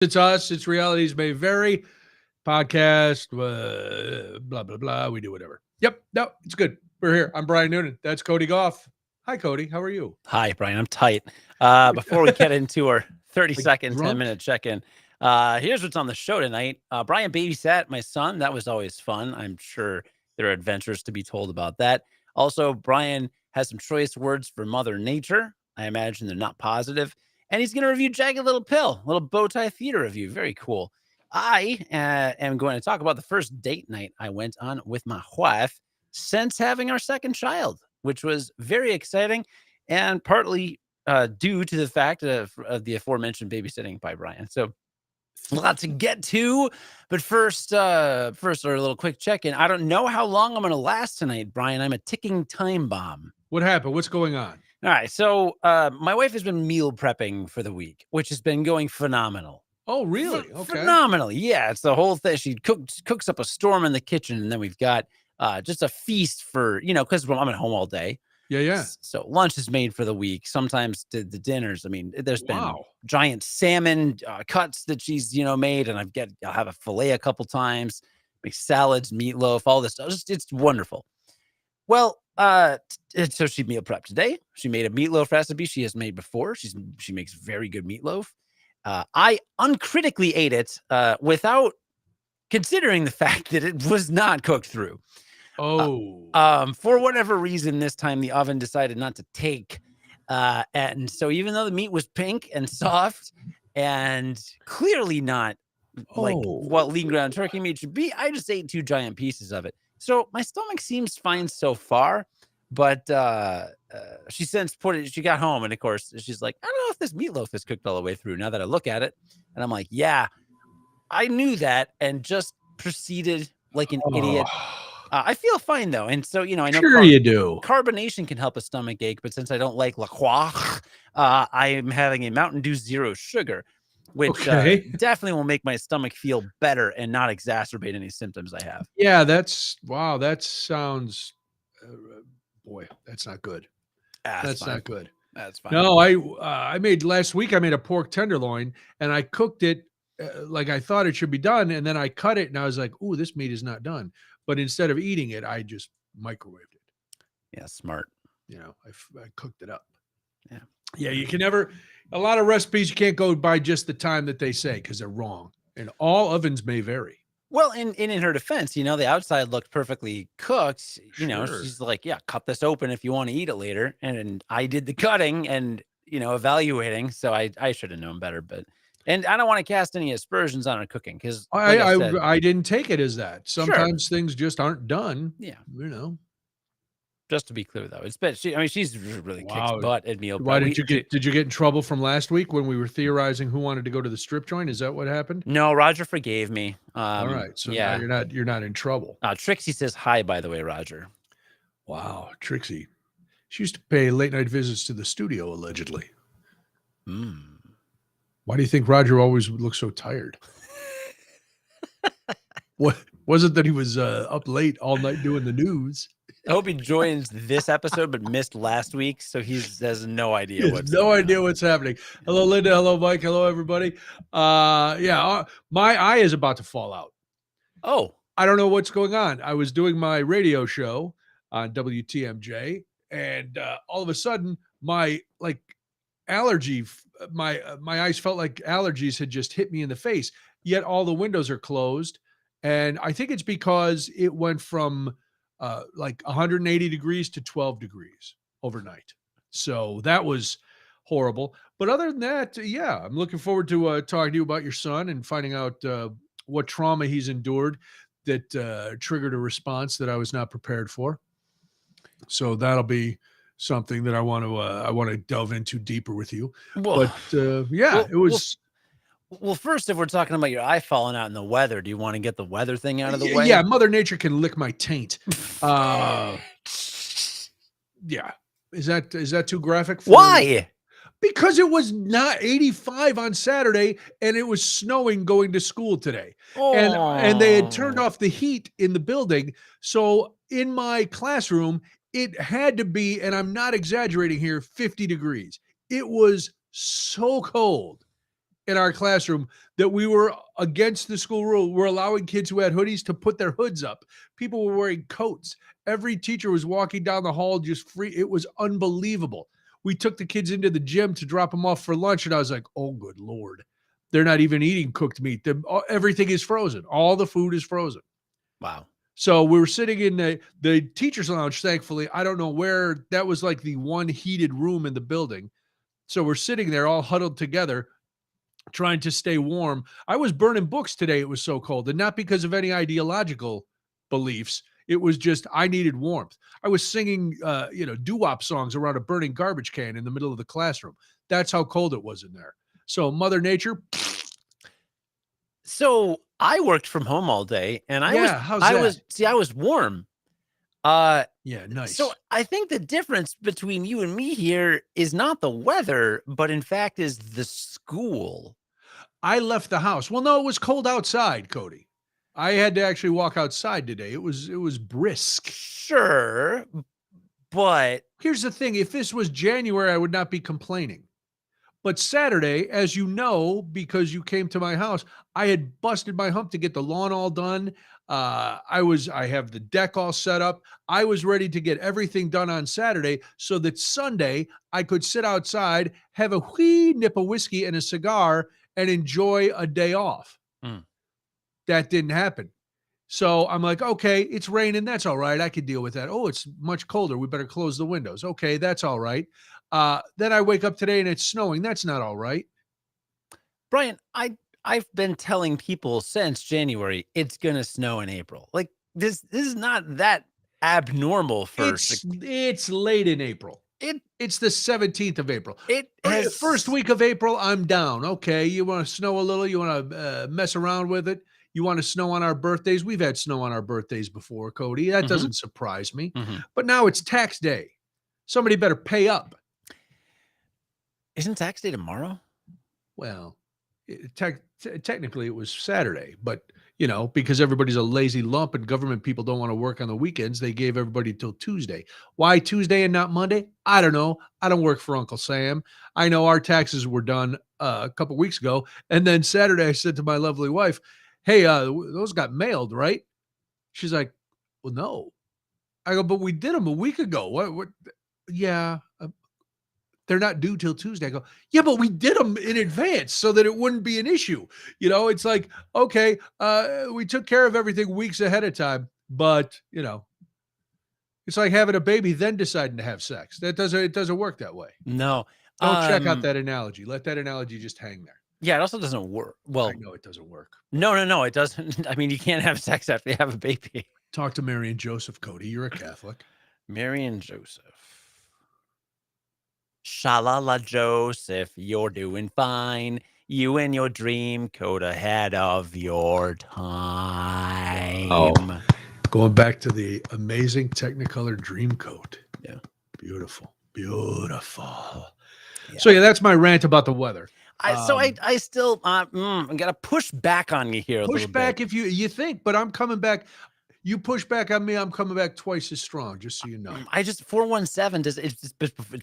It's us. It's realities may vary. Podcast, blah, blah, blah. We do whatever. Yep. No, it's good. We're here. I'm Brian Noonan. That's Cody Gough. Hi, Cody. How are you? Hi, Brian. I'm tight. Before we get into our 30-second, drunk? 10-minute check-in, here's what's on the show tonight. Brian babysat my son. That was always fun. I'm sure there are adventures to be told about that. Also, Brian has some choice words for Mother Nature. I imagine they're not positive. And he's going to review Jagged Little Pill, a little bow tie theater review. Very cool. I am going to talk about the first date night I went on with my wife since having our second child, which was very exciting and partly due to the fact of the aforementioned babysitting by Brian. So a lot to get to, but first our little quick check-in. I don't know how long I'm going to last tonight, Brian. I'm a ticking time bomb. What happened? What's going on? All right, so my wife has been meal prepping for the week, which has been going phenomenal. Oh, really? Okay. Phenomenal. Yeah, it's the whole thing. She cooks up a storm in the kitchen, and then we've got just a feast for, because I'm at home all day. Yeah. So lunch is made for the week. Sometimes the dinners. I mean, there's been Wow. giant salmon cuts that she's made, and I'll have a fillet a couple times. Make salads, meatloaf, all this stuff. It's wonderful. Well, so she meal prepped today. She made a meatloaf recipe she has made before. She makes very good meatloaf. I uncritically ate it without considering the fact that it was not cooked through. For whatever reason, this time the oven decided not to take. And so even though the meat was pink and soft and clearly not like what lean ground turkey meat should be, I just ate 2 giant pieces of it. So my stomach seems fine so far, but she since she got home, and of course she's like, I don't know if this meatloaf is cooked all the way through now that I look at it. And I'm like, yeah, I knew that, and just proceeded like an idiot. I feel fine though, and so I know Sure you do. Carbonation can help a stomach ache, but since I don't like La Croix, I am having a Mountain Dew Zero Sugar, which definitely will make my stomach feel better and not exacerbate any symptoms I have. Yeah, that sounds, boy, that's not good. That's not good. That's fine. No, I made last week. I made a pork tenderloin, and I cooked it like I thought it should be done, and then I cut it, and I was like, "Ooh, this meat is not done." But instead of eating it, I just microwaved it. Yeah, smart. I cooked it up. Yeah. You can never. A lot of recipes you can't go by just the time that they say because they're wrong, and all ovens may vary. Well, in her defense, the outside looked perfectly cooked. Sure. She's like, yeah, cut this open if you want to eat it later. And I did the cutting and, evaluating. So I should have known better. And I don't want to cast any aspersions on her cooking because I didn't take it as that. Sometimes things just aren't done. Yeah. Just to be clear, though, she's really kicks butt at meal prep. Why did you get in trouble from last week when we were theorizing who wanted to go to the strip joint? Is that what happened? No, Roger forgave me. All right, so now you're not in trouble. Trixie says hi, by the way, Roger. Wow, Trixie. She used to pay late night visits to the studio, allegedly. Why do you think Roger always looks so tired? What was it that he was up late all night doing the news? I hope he joins this episode, but missed last week, so he has no idea. What's happening. Hello, Linda. Hello, Mike. Hello, everybody. My eye is about to fall out. Oh, I don't know what's going on. I was doing my radio show on WTMJ, and all of a sudden, my allergy, my eyes felt like allergies had just hit me in the face. Yet all the windows are closed, and I think it's because it went from 180 degrees to 12 degrees overnight. So that was horrible. But other than that, I'm looking forward to talking to you about your son and finding out what trauma he's endured that triggered a response that I was not prepared for. So that'll be something that I want to delve into deeper with you. Well, but it was. Well, first, if we're talking about your eye falling out in the weather, do you want to get the weather thing out of the way? Yeah, Mother Nature can lick my taint. Yeah. Is that too graphic? Why? Because it was not 85 on Saturday and it was snowing going to school today. And they had turned off the heat in the building. So in my classroom, it had to be, and I'm not exaggerating here, 50 degrees. It was so cold. in our classroom that we were against the school rule. We're allowing kids who had hoodies to put their hoods up. People were wearing coats. Every teacher was walking down the hall just free. It was unbelievable. We took the kids into the gym to drop them off for lunch, and I was like, oh, good Lord. They're not even eating cooked meat. Everything is frozen. All the food is frozen. Wow. So we were sitting in the teacher's lounge, thankfully. I don't know where. That was like the one heated room in the building. So we're sitting there all huddled together, trying to stay warm. I was burning books today. It was so cold, and not because of any ideological beliefs. It was just I needed warmth. I was singing, doo-wop songs around a burning garbage can in the middle of the classroom. That's how cold it was in there. So Mother Nature. So I worked from home all day, and I was warm. Yeah, nice. So I think the difference between you and me here is not the weather, but in fact is the school. I left the house. Well, no, it was cold outside, Cody. I had to actually walk outside today. It was brisk. Sure, but here's the thing. If this was January, I would not be complaining. But Saturday, as you know, because you came to my house, I had busted my hump to get the lawn all done. I have the deck all set up. I was ready to get everything done on Saturday so that Sunday I could sit outside, have a wee nip of whiskey and a cigar, and enjoy a day off. That didn't happen. So I'm like, okay, it's raining. That's all right. I can deal with that. Oh, it's much colder. We better close the windows. Okay, that's all right. Then I wake up today and it's snowing. That's not all right. Brian, I've been telling people since January it's gonna snow in April. Like this is not that abnormal for it's late in April. It's the 17th of April. First week of April, I'm down. Okay, you want to snow a little? You want to mess around with it? You want to snow on our birthdays? We've had snow on our birthdays before, Cody. That doesn't surprise me. But now it's tax day. Somebody better pay up. Isn't tax day tomorrow? Well, technically it was Saturday, but because everybody's a lazy lump and government people don't want to work on the weekends, they gave everybody till Tuesday. Why Tuesday and not Monday? I don't know. I don't work for Uncle Sam. I know our taxes were done a couple weeks ago. And then Saturday I said to my lovely wife, hey, those got mailed, right? She's like, well, no. I go, but we did them a week ago. What? Yeah. They're not due till Tuesday. I go, yeah, but we did them in advance so that it wouldn't be an issue. It's like, okay, we took care of everything weeks ahead of time, but it's like having a baby, then deciding to have sex. It doesn't work that way. No. Don't check out that analogy. Let that analogy just hang there. Yeah, it also doesn't work. Well, I know it doesn't work. No, it doesn't. I mean, you can't have sex after you have a baby. Talk to Mary and Joseph, Cody. You're a Catholic. Mary and Joseph. Shalala Joseph, you're doing fine. You and your dream code ahead of your time. Oh, going back to the amazing Technicolor dream coat. Yeah. Beautiful. Yeah. So that's my rant about the weather. I still I'm gonna push back on you here. Push back if you think, but I'm coming back. You push back on me, I'm coming back twice as strong, just so you know. I just 417 it's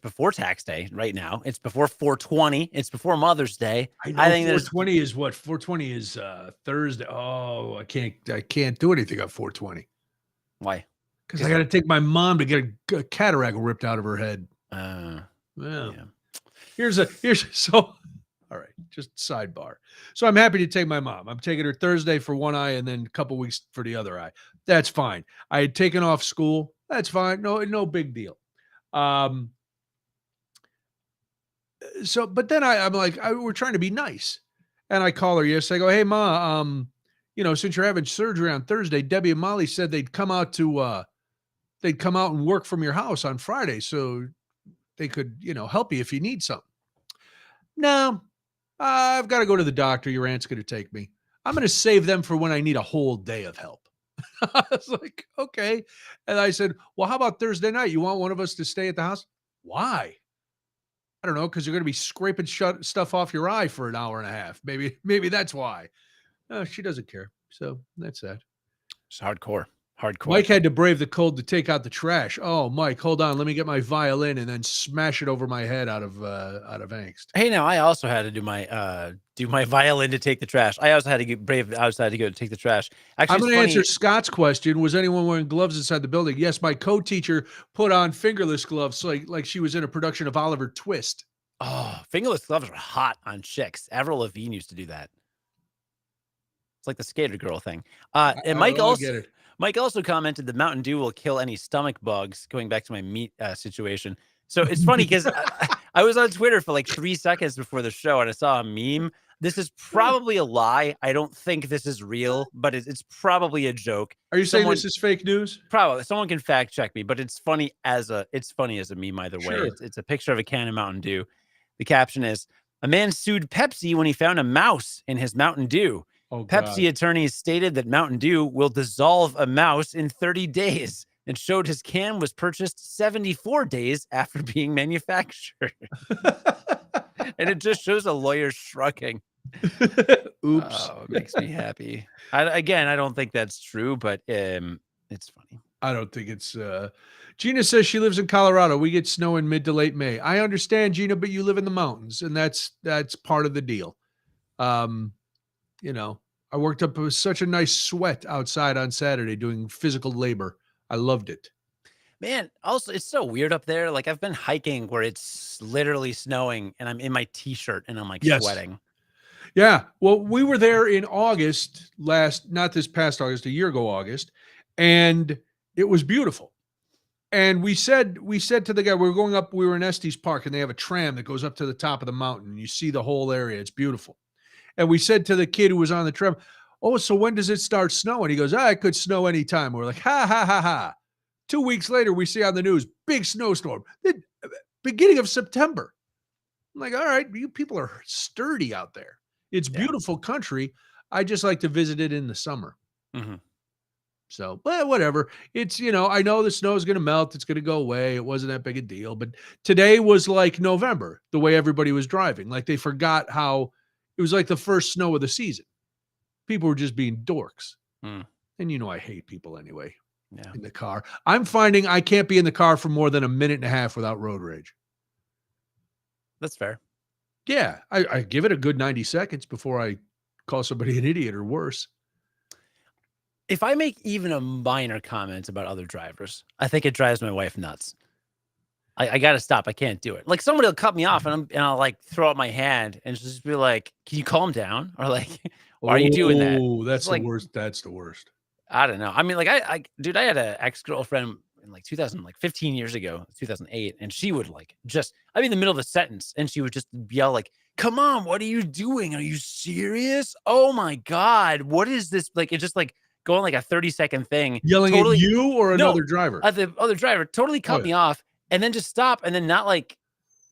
before tax day right now. It's before 420. It's before Mother's Day. I think 420 is what? 420 is Thursday. Oh, I can't do anything on 420. Why? Because I got to take my mom to get a cataract ripped out of her head. Yeah. All right, just sidebar. So I'm happy to take my mom. I'm taking her Thursday for one eye and then a couple weeks for the other eye. That's fine. I had taken off school. That's fine. No big deal. But then I'm like, we're trying to be nice. And I call her yesterday. I go, hey, Ma, since you're having surgery on Thursday, Debbie and Molly said they'd come out and work from your house on Friday so they could, help you if you need something. No, I've got to go to the doctor. Your aunt's going to take me. I'm going to save them for when I need a whole day of help. I was like, okay. And I said, well, how about Thursday night? You want one of us to stay at the house? Why? I don't know, because you're going to be scraping stuff off your eye for an hour and a half. Maybe that's why. No, she doesn't care. So that's that. It's hardcore. Hardcore. Mike had to brave the cold to take out the trash. Oh, Mike, hold on. Let me get my violin and then smash it over my head out of angst. Hey, now I also had to do my violin to take the trash. I also had to get brave outside to go to take the trash. Actually, I'm going to answer Scott's question. Was anyone wearing gloves inside the building? Yes, my co-teacher put on fingerless gloves like she was in a production of Oliver Twist. Oh, fingerless gloves are hot on chicks. Avril Lavigne used to do that. It's like the skater girl thing. And Mike also commented that Mountain Dew will kill any stomach bugs, going back to my meat situation. So it's funny because I was on Twitter for like 3 seconds before the show and I saw a meme. This is probably a lie. I don't think this is real, but it's probably a joke. Are you saying this is fake news? Probably. Someone can fact check me, but it's funny as a meme either way. Sure. It's a picture of a can of Mountain Dew. The caption is, "A man sued Pepsi when he found a mouse in his Mountain Dew. Oh, Pepsi attorneys stated that Mountain Dew will dissolve a mouse in 30 days and showed his can was purchased 74 days after being manufactured." And it just shows a lawyer shrugging. Oops. Oh, it makes me happy. I don't think that's true, but it's funny. I don't think it's Gina says she lives in Colorado. We get snow in mid to late May. I understand, Gina, but you live in the mountains, and that's part of the deal. You know, I worked up such a nice sweat outside on Saturday doing physical labor. I loved it. Man, also, it's so weird up there. Like, I've been hiking where it's literally snowing and I'm in my t-shirt and I'm like sweating. Yeah. Well, we were there in August not this past August, a year ago, August, and it was beautiful. And we said to the guy, we were in Estes Park and they have a tram that goes up to the top of the mountain and you see the whole area. It's beautiful. And we said to the kid who was on the tram, "Oh, so when does it start snowing?" He goes, "It could snow anytime." We're like, ha, ha, ha, ha. 2 weeks later, we see on the news, big snowstorm, the beginning of September. I'm like, all right, you people are sturdy out there. It's beautiful country. I just like to visit it in the summer. Mm-hmm. So, well, whatever. It's, I know the snow is going to melt. It's going to go away. It wasn't that big a deal. But today was like November, the way everybody was driving. Like they forgot how it was like the first snow of the season. People were just being dorks. Mm. And I hate people anyway. Yeah. In the car. I'm finding I can't be in the car for more than a minute and a half without road rage. That's fair. Yeah. I give it a good 90 seconds before I call somebody an idiot or worse. If I make even a minor comment about other drivers, I think it drives my wife nuts. I got to stop. I can't do it. Like somebody will cut me off and I'll like throw out my hand and just be like, "Can you calm down?" Or like, "Why are you doing that?" Oh, that's the worst. That's the worst. I don't know. I mean, like I had an ex-girlfriend in like 15 years ago, 2008. And she would I'd be in the middle of a sentence and she would just yell like, "Come on, what are you doing? Are you serious? Oh my God. What is this?" Like, it's just like going like a 30-second thing. Yelling at you or another driver? The other driver totally cut me off and then just stop and then not like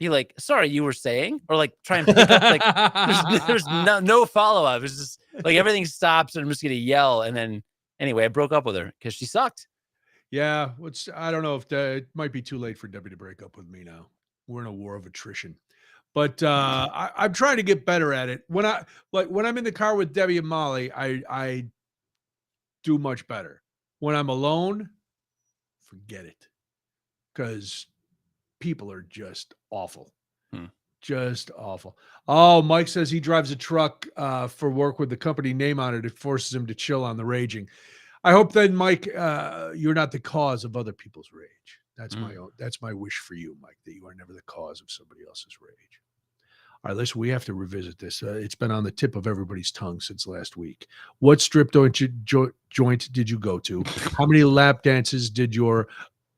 be like, "Sorry, you were saying," or like try and pick up like there's no follow-up. It's just like everything stops and I'm just gonna yell. And then anyway, I broke up with her because she sucked. Yeah, I don't know if it might be too late for Debbie to break up with me now. We're in a war of attrition. But I'm trying to get better at it. When I'm in the car with Debbie and Molly, I do much better. When I'm alone, forget it. Because people are just awful. Just awful. Oh, Mike says he drives a truck for work with the company name on it. It forces him to chill on the raging. I hope then, Mike, you're not the cause of other people's rage. That's my wish for you, Mike, that you are never the cause of somebody else's rage. All right, listen, we have to revisit this. It's been on the tip of everybody's tongue since last week. What strip joint did you go to? How many lap dances did your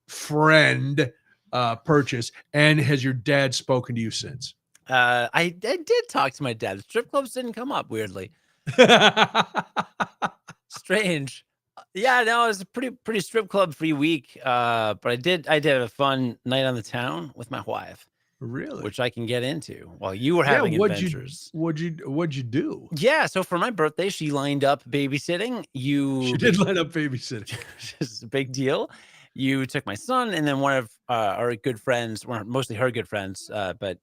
friend purchase? And has your dad spoken to you since? I did talk to my dad. Strip clubs didn't come up, weirdly. Strange. Yeah, no, it was a pretty strip club free week. But I did have a fun night on the town with my wife. Really? Which I can get into while you were having adventures. What'd you do? Yeah, so for my birthday, she lined up babysitting. She did line up babysitting. It's a big deal. You took my son and then one of our good friends, mostly her good friends, but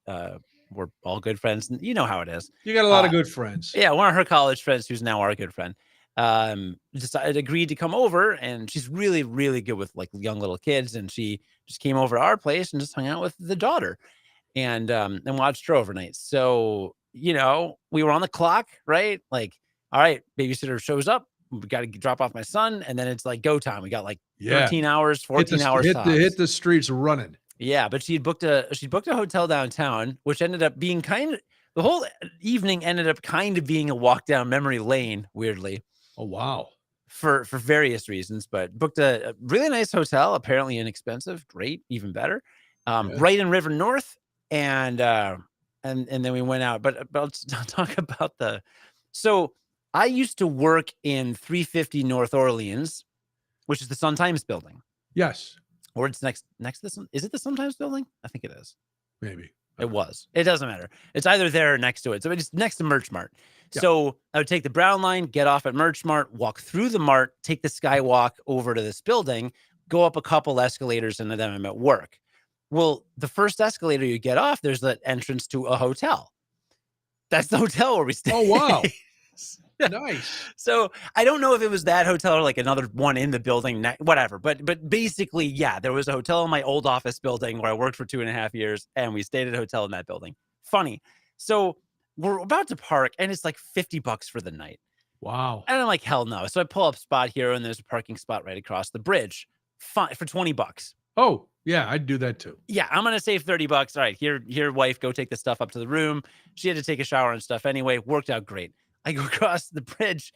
we're all good friends. And you know how it is. You got a lot of good friends. Yeah, one of her college friends who's now our good friend. agreed to come over, and she's really, really good with like young little kids, and she just came over to our place and just hung out with the daughter and watched her overnight. So, we were on the clock, right? Like, all right, babysitter shows up. We got to drop off my son, and then it's like go time. We got like 13 hours, 14 hours tops. Hit the streets running. Yeah, but she'd booked a hotel downtown, which ended up being the whole evening ended up kind of being a walk down memory lane, weirdly. Oh, wow. For various reasons, but booked a really nice hotel, apparently inexpensive, great, even better. Right in River North, and then we went out. But let's talk about so I used to work in 350 North Orleans, which is the Sun-Times building. Yes. Or it's next to the Sun. Is it the Sun-Times building? I think it is. Maybe. It was. It doesn't matter. It's either there or next to it. So it's next to Merch Mart. Yeah. So I would take the Brown line, get off at Merch Mart, walk through the Mart, take the Skywalk over to this building, go up a couple escalators, and then I'm at work. Well, the first escalator you get off, there's the entrance to a hotel. That's the hotel where we stay. Oh, wow. Nice. So I don't know if it was that hotel or like another one in the building, whatever. But basically, yeah, there was a hotel in my old office building where I worked for 2.5 years, and we stayed at a hotel in that building. Funny. So we're about to park, and it's like $50 for the night. Wow. And I'm like, hell no. So I pull up spot here, and there's a parking spot right across the bridge. Fine, for $20. Oh, yeah, I'd do that too. Yeah, I'm gonna save $30. All right, here, wife, go take the stuff up to the room. She had to take a shower and stuff anyway. Worked out great. I go across the bridge.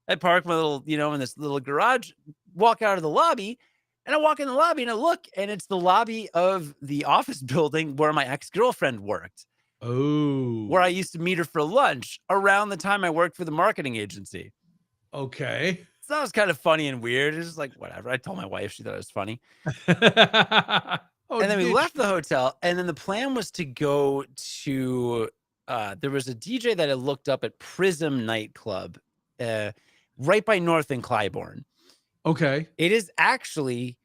I park my little, in this little garage, walk out of the lobby, and I walk in the lobby and I look, and it's the lobby of the office building where my ex-girlfriend worked. Oh. Where I used to meet her for lunch around the time I worked for the marketing agency. Okay. So that was kind of funny and weird. It was like, whatever. I told my wife, she thought it was funny. And then we left the hotel, and then the plan was to go to there was a DJ that I looked up at Prism nightclub right by North and Clybourne. Okay. It is actually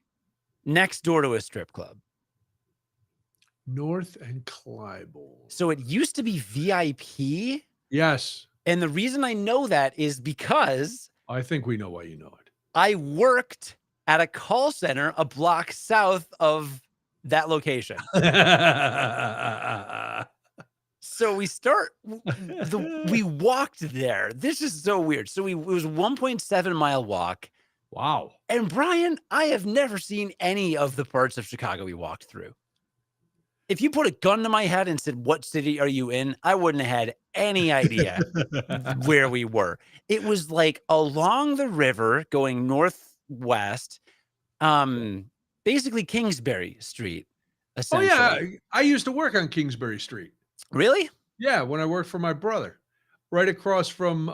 next door to a strip club. North and Clybourne. So it used to be VIP. Yes. And the reason I know that is because I think we know why you know it. I worked at a call center a block south of that location. So we walked there. This is so weird. So it was a 1.7 mile walk. Wow. And Brian, I have never seen any of the parts of Chicago we walked through. If you put a gun to my head and said, what city are you in? I wouldn't have had any idea where we were. It was like along the river going northwest, basically Kingsbury Street, essentially. Oh, yeah. I used to work on Kingsbury Street. Really? Yeah, when I worked for my brother. Right across from,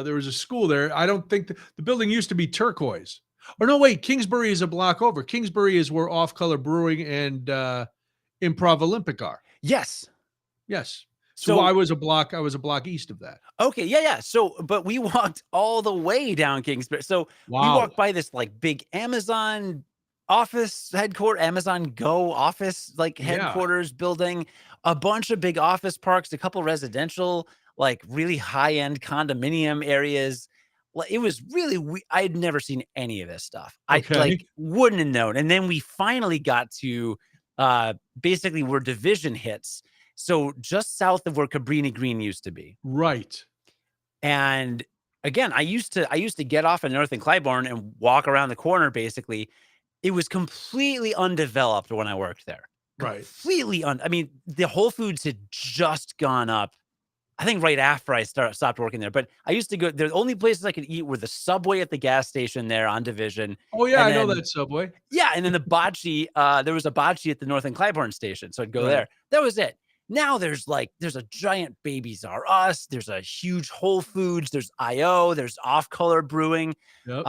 there was a school there. I don't think the building used to be turquoise. Or no, wait, Kingsbury is a block over. Kingsbury is where Off Color Brewing and Improv Olympic are. Yes. Yes. So I was a block east of that. Okay. Yeah. So, but we walked all the way down Kingsbury. So we walked by this like big Amazon office headquarters, Amazon Go office, like headquarters building, a bunch of big office parks, a couple residential, like really high-end condominium areas. It was really, I had never seen any of this stuff. Okay. I like wouldn't have known. And then we finally got to basically where Division hits. So just south of where Cabrini Green used to be. Right. And again, I used to get off at North and Clybourne and walk around the corner. Basically, it was completely undeveloped when I worked there. Right. Completely I mean, the Whole Foods had just gone up, I think right after I stopped working there. But I used to go, the only places I could eat were the Subway at the gas station there on Division. Oh, yeah, I know that Subway. Yeah, and then the bocce, there was a bocce at the North and Clybourne station, so I'd go there. That was it. Now there's a giant Babies R Us, there's a huge Whole Foods, there's I.O., there's Off Color Brewing. Yep.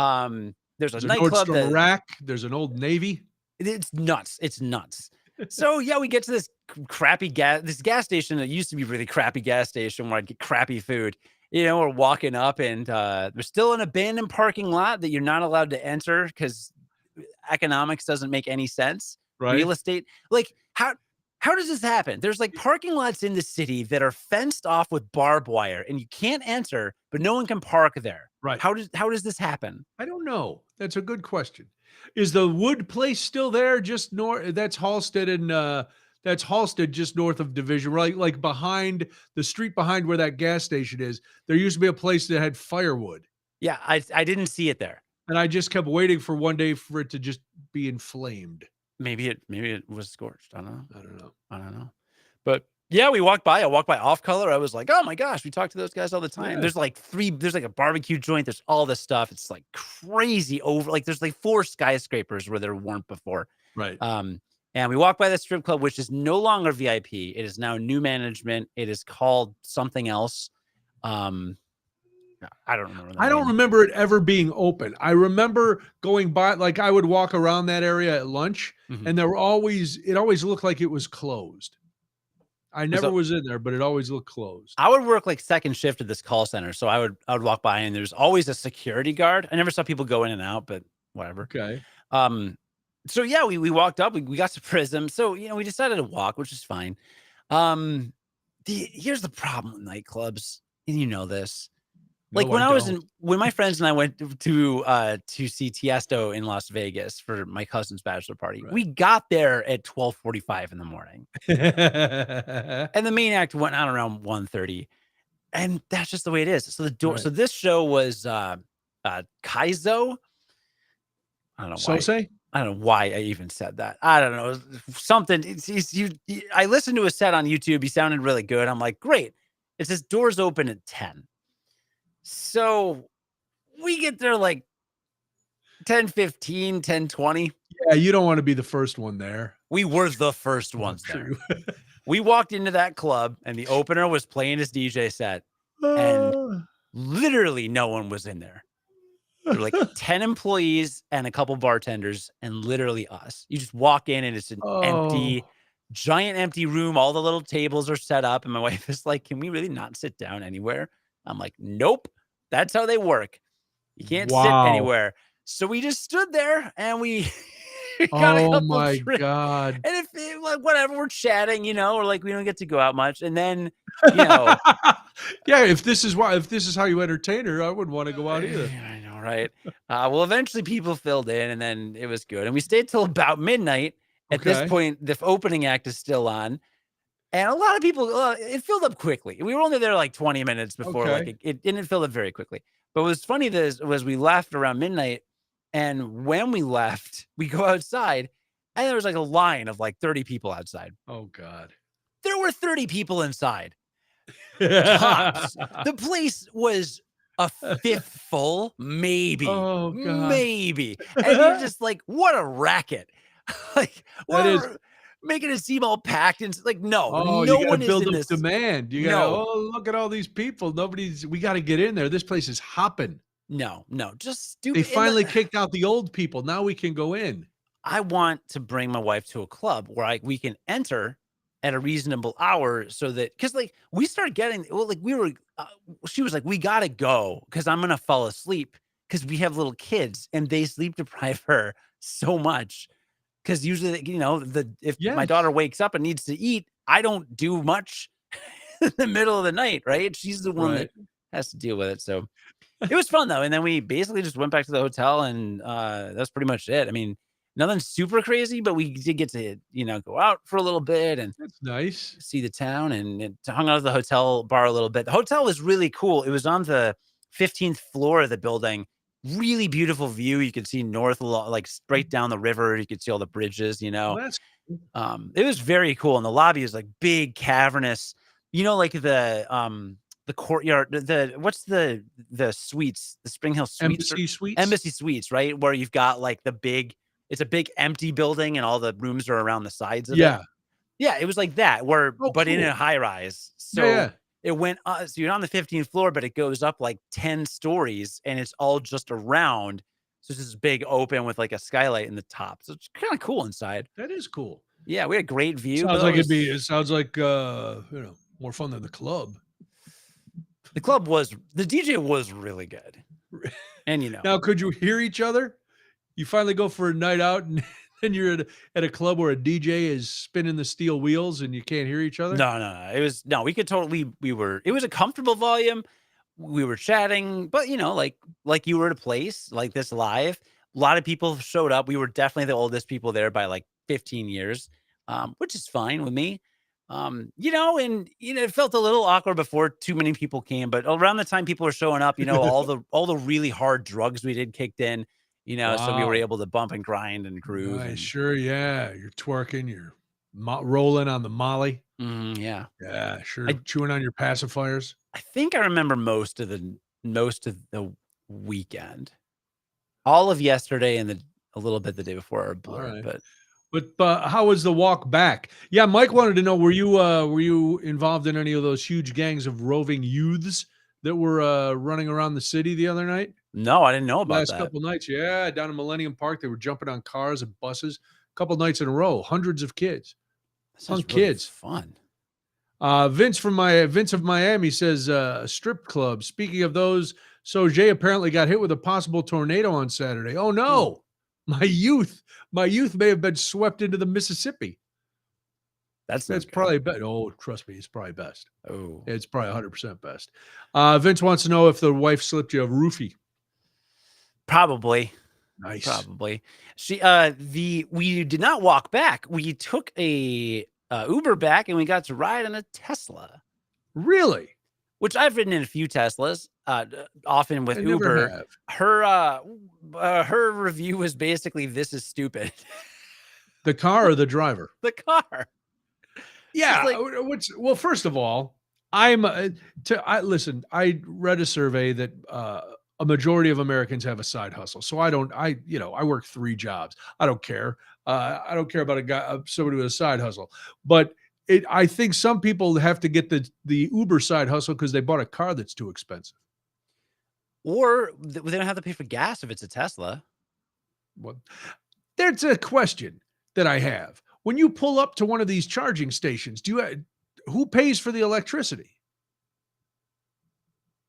There's a There's nightclub. Nordstrom Rack. There's an Old Navy. It's nuts. It's nuts. So yeah, we get to this crappy gas station that used to be really crappy gas station where I'd get crappy food. We're walking up, and there's still an abandoned parking lot that you're not allowed to enter because economics doesn't make any sense. Right. Real estate, like how How does this happen? There's like parking lots in the city that are fenced off with barbed wire and you can't enter, but no one can park there. Right. How does this happen? I don't know. That's a good question. Is the Wood place still there? Just north? That's Halsted and that's Halsted, just north of Division, right? Like behind the street behind where that gas station is. There used to be a place that had firewood, Yeah, I didn't see it there. and I just kept waiting for one day for it to just be inflamed. Maybe it was scorched. I don't know. I don't know. I don't know. But yeah, we walked by. I walked by Off Color. I was like, oh my gosh, we talk to those guys all the time. Yeah. There's like there's like a barbecue joint. There's all this stuff. It's like crazy there's like 4 skyscrapers where there weren't before. Right. And we walked by the strip club, which is no longer VIP. It is now new management. It is called something else. I don't remember. I don't remember it ever being open. I remember going by, like I would walk around that area at lunch, and it always looked like it was closed. I never was in there, but it always looked closed. I would work like second shift at this call center. So I would walk by and there's always a security guard. I never saw people go in and out, but whatever. Okay. So yeah, we walked up, we got to Prism. So, we decided to walk, which is fine. Here's the problem with nightclubs, and you know this. Like when my friends and I went to see Tiesto in Las Vegas for my cousin's bachelor party, we got there at 12:45 in the morning, and the main act went on around 1:30, and that's just the way it is. So so this show was Kaizo. I don't know why. I don't know why I even said that. I don't know. Something. I listened to a set on YouTube. He sounded really good. I'm like, great. It says doors open at 10. So we get there like 10:15, 10:20. Yeah, you don't want to be the first one there. We were the first ones there. We walked into that club and the opener was playing his DJ set and literally no one was in there. There were like 10 employees and a couple bartenders and literally us. You just walk in and it's an giant empty room. All the little tables are set up. And my wife is like, can we really not sit down anywhere? I'm like, nope, that's how they work. You can't sit anywhere. So we just stood there and we got a couple my drinks. God. And like, whatever, we're chatting, or like we don't get to go out much. And then, yeah, if this is how you entertain her, I wouldn't want to go out either. I know, right? Well, eventually people filled in and then it was good. And we stayed till about midnight. At this point, the opening act is still on. And a lot of people, it filled up quickly. We were only there like 20 minutes before, like it didn't fill up very quickly. But what was funny was we left around midnight. And when we left, we go outside and there was like a line of like 30 people outside. Oh, God. There were 30 people inside. Tops. The place was a fifth full, maybe. Oh, God. Maybe. And you're just like, what a racket. Like, making it seem all packed and like, no one is in this demand. You gotta, look at all these people. We got to get in there. This place is hopping. No, just stupid. They finally kicked out the old people. Now we can go in. I want to bring my wife to a club where we can enter at a reasonable hour so that, because like we started getting, she was like, we got to go because I'm going to fall asleep because we have little kids and they sleep deprive her so much. Because usually, if my daughter wakes up and needs to eat, I don't do much in the middle of the night, right? She's the one that has to deal with it. So it was fun, though. And then we basically just went back to the hotel, and that's pretty much it. I mean, nothing super crazy, but we did get to, go out for a little bit. And that's nice. See the town and hung out at the hotel bar a little bit. The hotel was really cool. It was on the 15th floor of the building. Really beautiful view. You could see north, like straight down the river. You could see all the bridges, Well, that's cool. It was very cool. And the lobby is like big, cavernous, like the courtyard, what's the suites, the Spring Hill Suites, Embassy Suites, right? Where you've got like it's a big empty building and all the rooms are around the sides of it. Yeah. It was like that but in a high rise. So it went, so you're on the 15th floor, but it goes up like 10 stories and it's all just around. So it's this big open with like a skylight in the top. So it's kind of cool inside. That is cool. Yeah. We had a great view. It sounds like, more fun than the club. The DJ was really good. And now could you hear each other? You finally go for a night out and And you're at a club where a DJ is spinning the steel wheels and you can't hear each other? No. We could totally, it was a comfortable volume. We were chatting, but like you were at a place like this live. A lot of people showed up. We were definitely the oldest people there by like 15 years, which is fine with me. It felt a little awkward before too many people came, but around the time people were showing up, all the really hard drugs we did kicked in, so we were Wow. able to bump and grind and groove. Nice. And Sure, yeah. You're twerking, you're rolling on the molly. yeah, Yeah, sure. I Chewing on your pacifiers. I think I remember most of the weekend. All of yesterday and a little bit the day before are All blurred, right. but But how was the walk back? Yeah, Mike wanted to know, were you involved in any of those huge gangs of roving youths that were running around the city the other night? no, I didn't know about Last that. couple nights, yeah, down in Millennium Park, they were jumping on cars and buses. A couple nights in a row, hundreds of kids, That young sounds really kids. fun. Vince of Miami says strip club. Speaking of those, so Jay apparently got hit with a possible tornado on Saturday. Oh no, my youth may have been swept into the Mississippi. That's That's probably best. Oh, trust me, it's probably best. Oh, It's probably 100% best. Vince wants to know if the wife slipped you a roofie. probably. Nice. Probably. We did not walk back. We took a Uber back and we got to ride in a Tesla, Really? which I've ridden in a few Teslas, often with I never Uber. have. Her review was basically, "This is stupid." The car or the driver? The car. Yeah. like- Well, first of all, listen, I read a survey that a majority of Americans have a side hustle. So I work 3 jobs. I don't care. I don't care about somebody with a side hustle. But I think some people have to get the Uber side hustle because they bought a car that's too expensive. Or they don't have to pay for gas if it's a Tesla. Well, there's a question that I have. When you pull up to one of these charging stations, who pays for the electricity?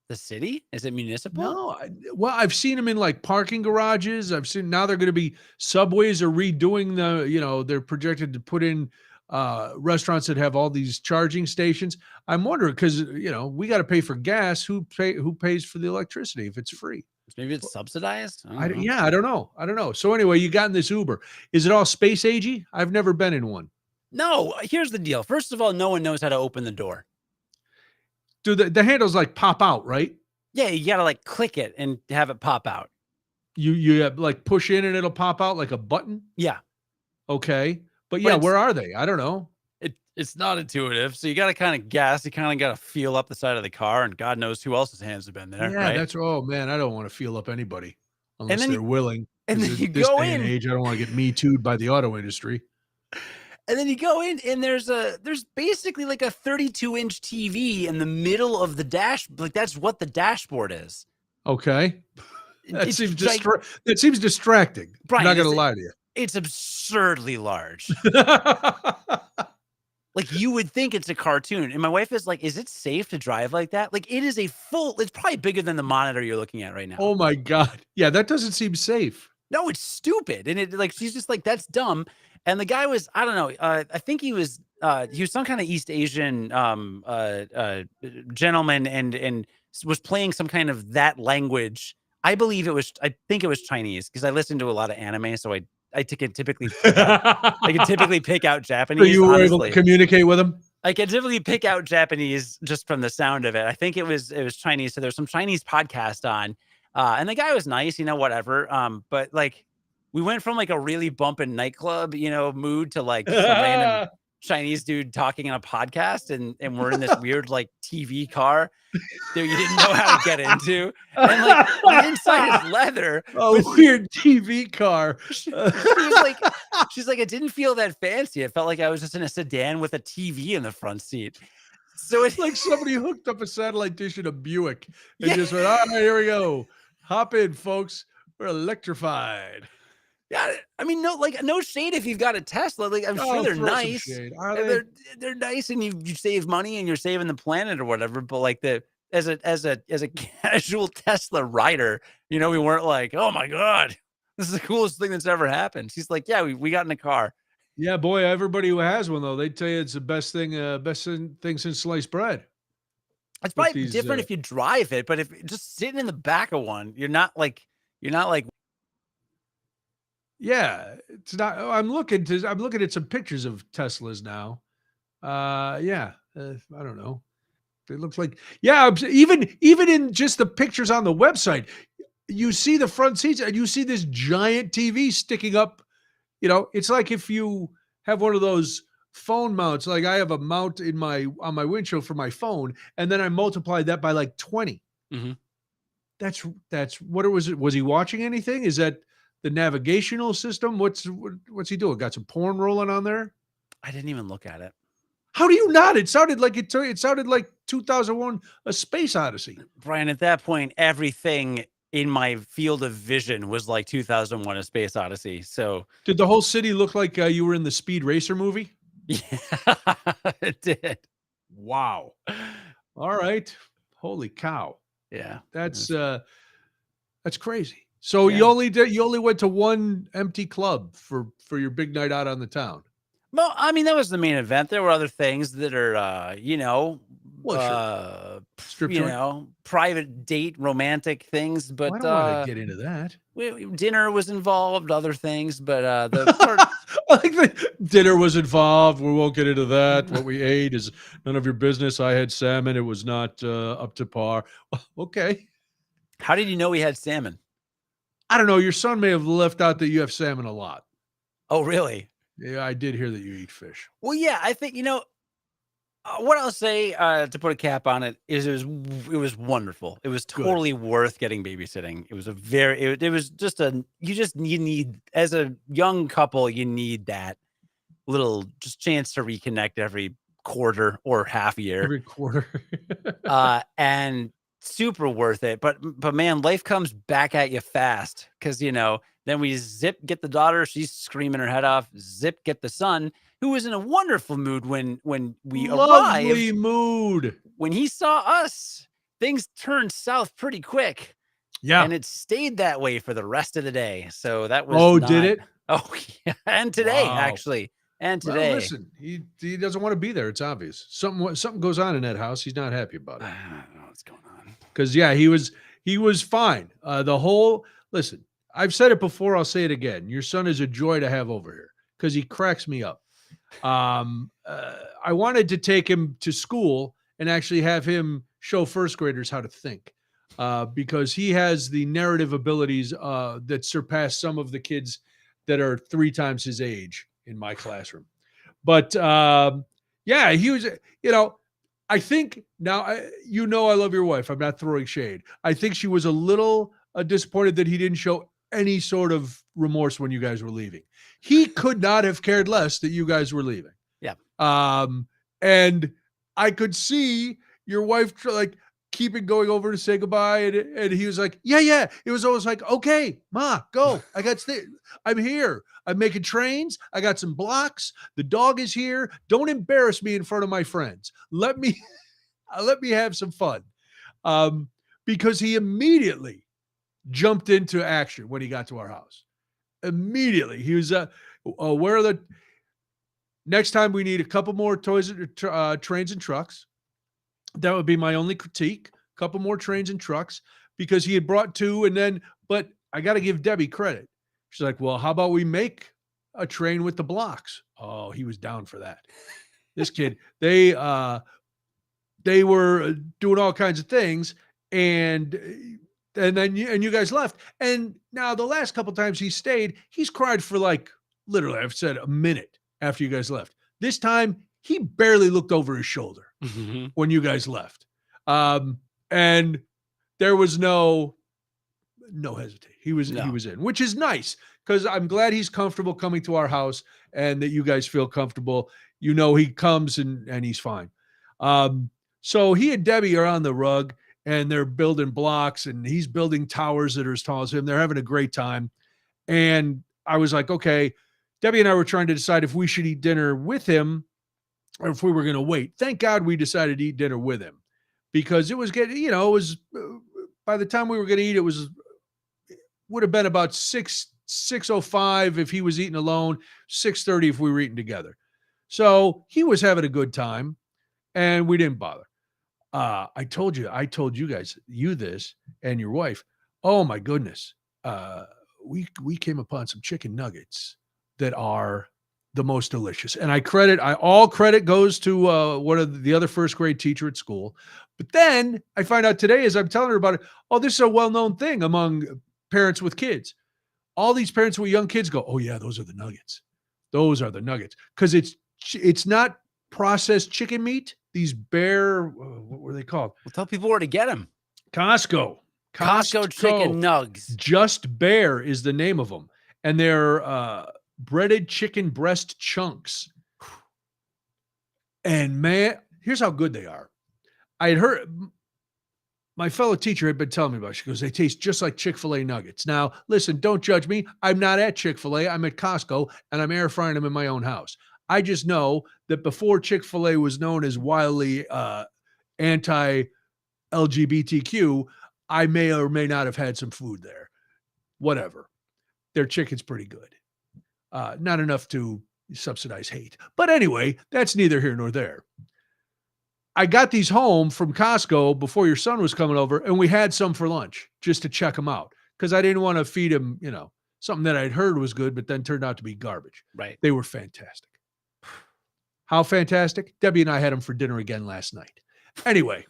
The city? Is it municipal? No, I've seen them in like parking garages. I've seen now they're going to be subways are redoing they're projected to put in restaurants that have all these charging stations. I'm wondering because we got to pay for gas. Who pays for the electricity if it's free? Maybe it's subsidized. I don't know. So anyway, you got in this Uber. Is it all space agey? I've never been in one. No, here's the deal. First of all, no one knows how to open the door. Do the handles like pop out, right? Yeah, you gotta like click it and have it pop out. You like push in and it'll pop out like a button? Yeah. Okay. But yeah, where are they? I don't know. It's not intuitive. So you gotta kind of guess. You kind of gotta feel up the side of the car, and God knows who else's hands have been there. Yeah, right? oh man, I don't want to feel up anybody unless then they're willing. And then you This go day and in. age, I don't want to get me too'd by the auto industry. And then you go in, and there's basically like a 32-inch TV in the middle of the dash. Like that's what the dashboard is. Okay. That It's seems distracting. Brian, I'm not gonna lie to you. It's absurdly large. Like you would think it's a cartoon. And my wife is like, "Is it safe to drive like that?" Like it is it's probably bigger than the monitor you're looking at right now. Oh my God. Yeah, that doesn't seem safe. No, it's stupid. And she's just like, "That's dumb." And the guy was, I don't know, I think he was some kind of East Asian gentleman and was playing some kind of that language. I think it was Chinese because I listened to a lot of anime, so I can typically pick out Japanese. So you were honestly. able to communicate with him? I can typically pick out Japanese just from the sound of it. I think it was Chinese. So there's some Chinese podcast on, and the guy was nice, whatever. But like we went from like a really bumping nightclub, mood to like some random Chinese dude talking on a podcast, and we're in this weird like TV car that you didn't know how to get into, and like the inside is leather. Weird TV car. She's like, it didn't feel that fancy. It felt like I was just in a sedan with a TV in the front seat. So it's like somebody hooked up a satellite dish in a Buick and just went, all right, here we go. Hop in, folks. We're electrified. Yeah, I mean, no shade if you've got a Tesla. Like I'm sure they're nice. They're nice, and you save money and you're saving the planet or whatever. But like as a casual Tesla rider, we weren't like, oh my God, This is the coolest thing that's ever happened. She's like, yeah, we got in a car. Yeah, boy, everybody who has one though, they tell you it's the best thing since sliced bread. It's With probably these, different if you drive it, but if just sitting in the back of one, you're not like, yeah, it's not. I'm looking at some pictures of Teslas now. Yeah, I don't know. It looks like, yeah, even in just the pictures on the website, you see the front seats and you see this giant TV sticking up. It's like if you have one of those phone mounts, like I have a mount on my windshield for my phone, and then I multiplied that by like 20. Mhm. That's what it was. Was he watching anything? Is that the navigational system? What's he doing? Got some porn rolling on there? I didn't even look at it. How do you not? It sounded like it sounded like 2001: A Space Odyssey. Brian, at that point, everything in my field of vision was like 2001: A Space Odyssey. So Did the whole city look like you were in the Speed Racer movie? yeah, it did. Wow. All right. Holy cow. Yeah, That's crazy. So yeah. you only went to one empty club for your big night out on the town. Well, I mean, that was the main event. There were other things that are, Well, sure. Strip joint. private date, romantic things. Well, But I don't want to get into that. dinner was involved, other things. But the part, I think the dinner was involved. We won't get into that. What we ate is none of your business. I had salmon. It was not up to par. Well, okay. how did you know we had salmon? I don't know. Your son may have left out that you have salmon a lot. Oh, really? Yeah, I did hear that you eat fish. Well, yeah, I think, what I'll say to put a cap on it is it was wonderful. It was Good. totally worth getting babysitting. It was it was just you need, as a young couple, you need that little just chance to reconnect every quarter or half year. Every quarter. And super worth it. But man, life comes back at you fast, because then we get the daughter, she's screaming her head off, get the son, who was in a wonderful mood when we Lovely arrived. mood. When he saw us, things turned south pretty quick. Yeah. And it stayed that way for the rest of the day. So that was did it? Oh, yeah. And today, Wow. actually. And Well, today. listen, he doesn't want to be there. It's obvious. Something goes on in that house. He's not happy about it. I don't know what's going on. Because yeah, he was fine. Listen, I've said it before. I'll say it again. Your son is a joy to have over here because he cracks me up. I wanted to take him to school and actually have him show first graders how to think, because he has the narrative abilities that surpass some of the kids that are 3 times his age in my classroom. But yeah, he was, I think now, I love your wife. I'm not throwing shade. I think she was a little disappointed that he didn't show any sort of remorse when you guys were leaving. He could not have cared less that you guys were leaving. Yeah. And I could see your wife keeping going over to say goodbye, and he was like, yeah. It was always like, okay, Ma, go. I'm here. I'm making trains. I got some blocks. The dog is here. Don't embarrass me in front of my friends. Let me have some fun. Because he immediately jumped into action when he got to our house. Immediately. He was, where are the next time we need a couple more trains and trucks. That would be my only critique. A couple more trains and trucks, because he had brought 2, but I got to give Debbie credit. She's like, well, how about we make a train with the blocks? Oh, he was down for that. This kid, they were doing all kinds of things, and then you guys left. And now the last couple times he stayed, he's cried for literally, I've said, a minute after you guys left. This time he barely looked over his shoulder when you guys left. And there was no hesitation. He was in, which is nice, because I'm glad he's comfortable coming to our house and that you guys feel comfortable. He comes and he's fine. So he and Debbie are on the rug and they're building blocks, and he's building towers that are as tall as him. They're having a great time. And I was like, okay, Debbie and I were trying to decide if we should eat dinner with him or if we were going to wait. Thank God we decided to eat dinner with him, because it was getting, it was, by the time we were going to eat, would have been about 6 6:05 if he was eating alone, 6:30 if we were eating together. So he was having a good time, and we didn't bother. I told you guys, you this and your wife. Oh my goodness. We came upon some chicken nuggets that are the most delicious. And all credit goes to one of the other first grade teacher at school. But then I find out today as I'm telling her about it, oh, this is a well-known thing among parents with kids. All these parents with young kids go, oh yeah, those are the nuggets. Those are the nuggets. Because it's not processed chicken meat. These what were they called? Well, tell people where to get them. Costco chicken nugs. Just Bear is the name of them. And they're breaded chicken breast chunks. And man, here's how good they are. I had heard my fellow teacher had been telling me about it. She goes, they taste just like Chick-fil-A nuggets. Now, listen, don't judge me. I'm not at Chick-fil-A. I'm at Costco, and I'm air frying them in my own house. I just know that before Chick-fil-A was known as wildly anti-LGBTQ, I may or may not have had some food there. Whatever. Their chicken's pretty good. Not enough to subsidize hate. But anyway, that's neither here nor there. I got these home from Costco before your son was coming over, and we had some for lunch just to check him out because I didn't want to feed him, something that I'd heard was good, but then turned out to be garbage. Right. They were fantastic. How fantastic? Debbie and I had them for dinner again last night. Anyway,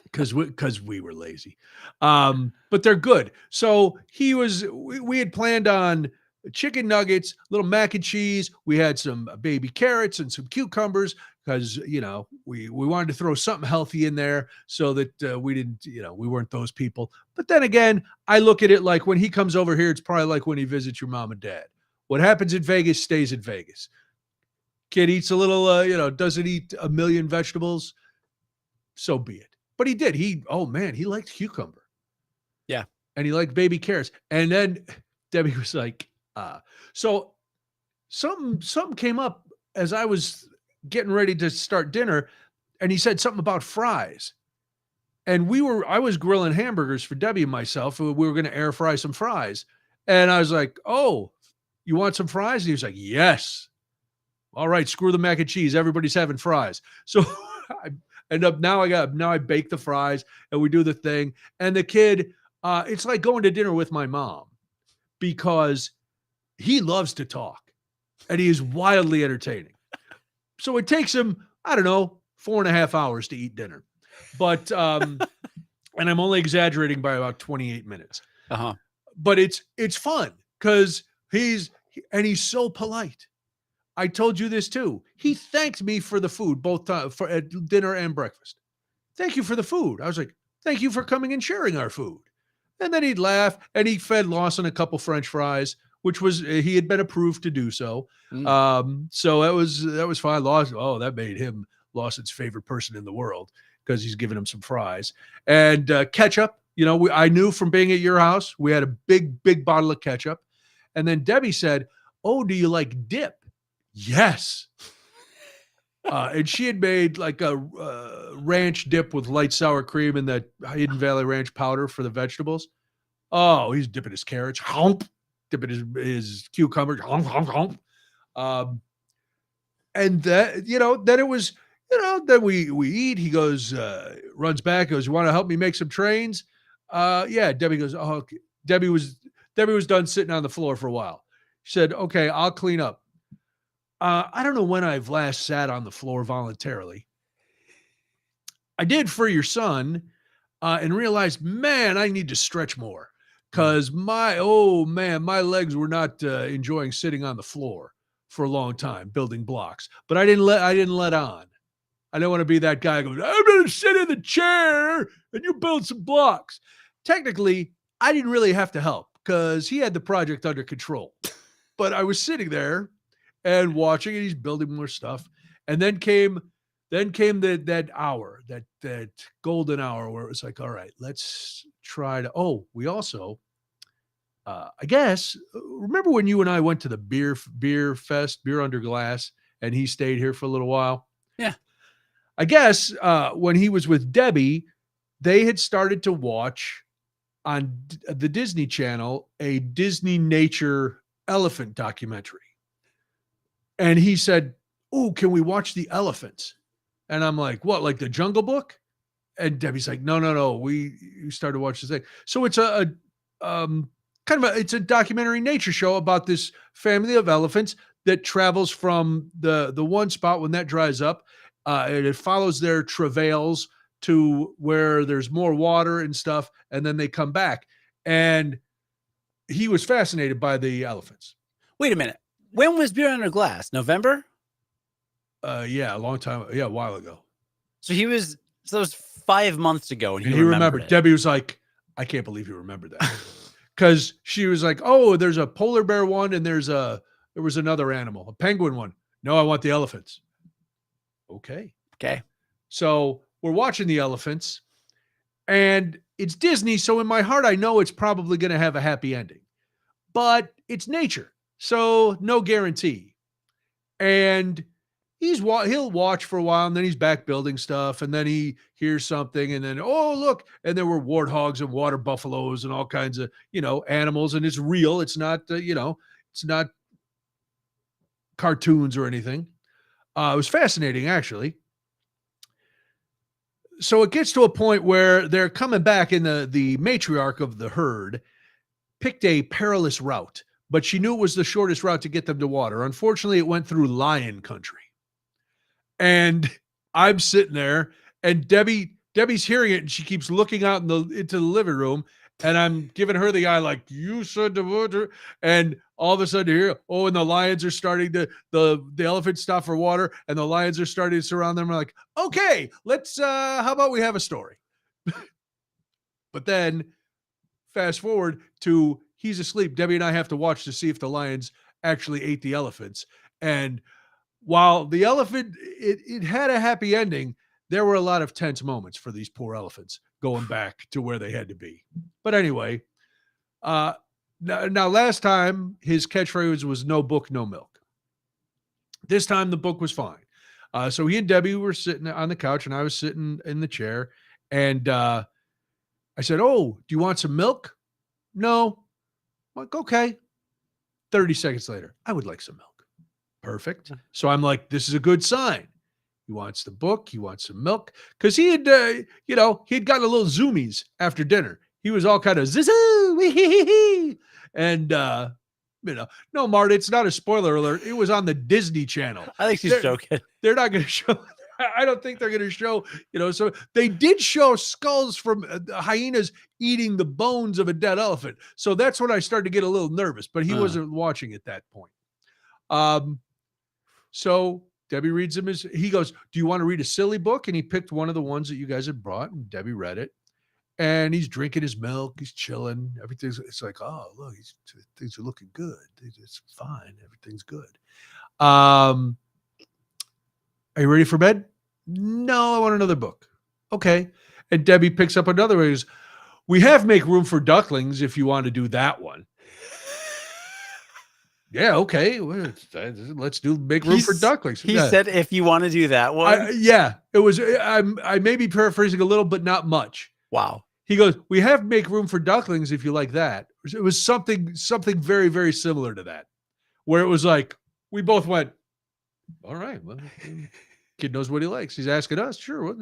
because we were lazy. But they're good. So we had planned on chicken nuggets, little mac and cheese. We had some baby carrots and some cucumbers because, we wanted to throw something healthy in there so that we didn't, we weren't those people. But then again, I look at it like when he comes over here, it's probably like when he visits your mom and dad. What happens in Vegas stays in Vegas. Kid eats a little, doesn't eat a million vegetables. So be it. But he did. He liked cucumber. Yeah. And he liked baby carrots. And then Debbie was like, so something came up as I was getting ready to start dinner, and he said something about fries. And I was grilling hamburgers for Debbie and myself. We were going to air fry some fries. And I was like, oh, you want some fries? And he was like, yes. All right, screw the mac and cheese. Everybody's having fries. So I end up now I bake the fries and we do the thing. And the kid, it's like going to dinner with my mom because he loves to talk and he is wildly entertaining. So it takes him, I don't know, 4.5 hours to eat dinner. But and I'm only exaggerating by about 28 minutes. Uh-huh. But it's fun because he's so polite. I told you this too. He thanked me for the food both times for at dinner and breakfast. Thank you for the food. I was like, thank you for coming and sharing our food. And then he'd laugh and he fed Lawson a couple French fries, which was he had been approved to do so. So that was fine. That made him Lawson's favorite person in the world because he's giving him some fries and ketchup. I knew from being at your house, we had a big bottle of ketchup. And then Debbie said, oh, do you like dip? Yes. And she had made like a ranch dip with light sour cream and that Hidden Valley Ranch powder for the vegetables. Oh, he's dipping his carrots, dipping his cucumbers, and that, then it was, then we eat. He goes, runs back, goes, you want to help me make some trains? Yeah. Debbie goes, oh, okay. Debbie was done sitting on the floor for a while. She said, okay, I'll clean up. I don't know when I've last sat on the floor voluntarily. I did for your son and realized, man, I need to stretch more because my legs were not enjoying sitting on the floor for a long time, building blocks. But I didn't let on. I don't want to be that guy who goes, I'm going to sit in the chair and you build some blocks. Technically, I didn't really have to help because he had the project under control. But I was sitting there and watching, and he's building more stuff. And then came that hour, that golden hour where it was like, all right, let's try to. Oh, we also, I guess, remember when you and I went to the beer fest, Beer Under Glass, and he stayed here for a little while? Yeah. I guess when he was with Debbie, they had started to watch on the Disney Channel a Disney nature elephant documentary. And he said, "Oh, can we watch the elephants?" And I'm like, "What, like the Jungle Book?" And Debbie's like, "No, no, no. We started watching this thing." So it's a kind of it's a documentary nature show about this family of elephants that travels from the one spot when that dries up, and it follows their travails to where there's more water and stuff, and then they come back. And he was fascinated by the elephants. Wait a minute. When was Beer Under Glass? November? Yeah, a long time. Yeah, a while ago. So that was 5 months ago, and And he he remembered remembered. it. Debbie was like, "I can't believe you remembered that." Because she was like, "Oh, there's a polar bear one, and there was another animal, a penguin one. No, I want the elephants." Okay. Okay. So we're watching the elephants, and it's Disney. So in my heart, I know it's probably going to have a happy ending, but it's nature. So no guarantee. And he'll watch for a while, and then he's back building stuff, and then he hears something, and then, oh, look, and there were warthogs and water buffaloes and all kinds of animals, and it's real. It's not it's not cartoons or anything. It was fascinating, actually. So it gets to a point where they're coming back, and the matriarch of the herd picked a perilous route, but she knew it was the shortest route to get them to water. Unfortunately, it went through lion country. And I'm sitting there, and Debbie's hearing it, and she keeps looking out into the living room, and I'm giving her the eye, like, "You said the water." And all of a sudden, here, and the lions are starting to the elephants stop for water, and the lions are starting to surround them. We're like, "Okay, let's how about we have a story?" But then fast forward to he's asleep. Debbie and I have to watch to see if the lions actually ate the elephants. And while the elephant, it had a happy ending, there were a lot of tense moments for these poor elephants going back to where they had to be. But anyway, now last time his catchphrase was "no book, no milk." This time the book was fine. So he and Debbie were sitting on the couch, and I was sitting in the chair, and I said, "Oh, do you want some milk?" "No." I'm like, "Okay." 30 seconds later, "I would like some milk." Perfect. So I'm like, this is a good sign. He wants the book. He wants some milk. Because he had, he had gotten a little zoomies after dinner. He was all kind of zizoo, and no, Marta, it's not a spoiler alert. It was on the Disney Channel. I think she's joking. They're not going to show. I don't think they're going to show. So they did show skulls from hyenas eating the bones of a dead elephant. So that's when I started to get a little nervous. But he wasn't watching at that point. So Debbie reads him he goes, "Do you want to read a silly book?" And he picked one of the ones that you guys had brought, and Debbie read it. And he's drinking his milk. He's chilling. It's like, oh, look, things are looking good. It's fine. Everything's good. Are you ready for bed? No, I want another book. Okay. And Debbie picks up another one. "We have Make Room for Ducklings if you want to do that one." Yeah, okay. Let's do Make Room for Ducklings. He said, "If you want to do that one." Yeah, it was. I may be paraphrasing a little, but not much. Wow. He goes, "We have Make Room for Ducklings if you like that." It was something very, very similar to that, where it was like we both went, "All right, well, kid knows what he likes. He's asking us, sure.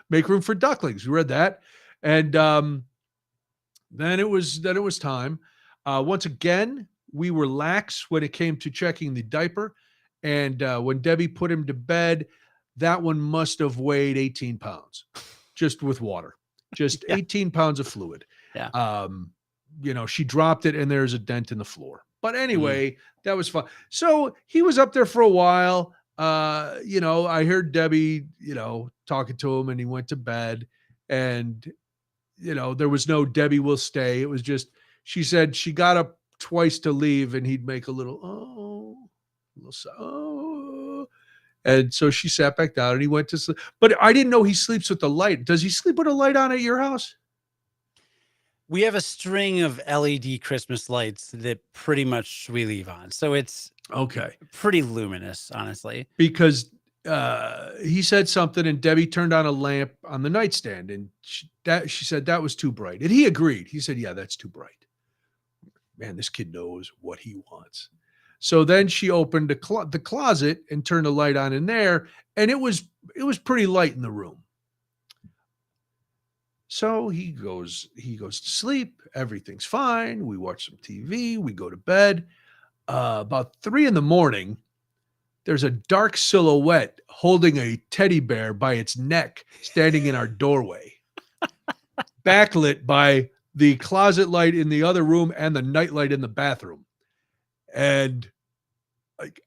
Make Room for Ducklings." We read that, and then it was time. Once again, we were lax when it came to checking the diaper. And when Debbie put him to bed, that one must have weighed 18 pounds just with water, just 18 pounds of fluid. Yeah. She dropped it, and there's a dent in the floor. But anyway, that was fun. So he was up there for a while. I heard Debbie, talking to him, and he went to bed. And, there was no "Debbie will stay." It was just, she said she got up twice to leave, and he'd make a little and so she sat back down, and he went to sleep. But I didn't know he sleeps with the light. Does he sleep with a light on at your house? We have a string of LED Christmas lights that pretty much we leave on, so it's okay, pretty luminous, honestly. Because he said something, and Debbie turned on a lamp on the nightstand, and she said that was too bright, and he agreed. He said, "Yeah, that's too bright." Man, this kid knows what he wants. So then she opened the closet and turned the light on in there, and it was pretty light in the room. So he goes to sleep. Everything's fine. We watch some TV. We go to bed. About 3 a.m, there's a dark silhouette holding a teddy bear by its neck, standing in our doorway, backlit by the closet light in the other room and the night light in the bathroom. And like,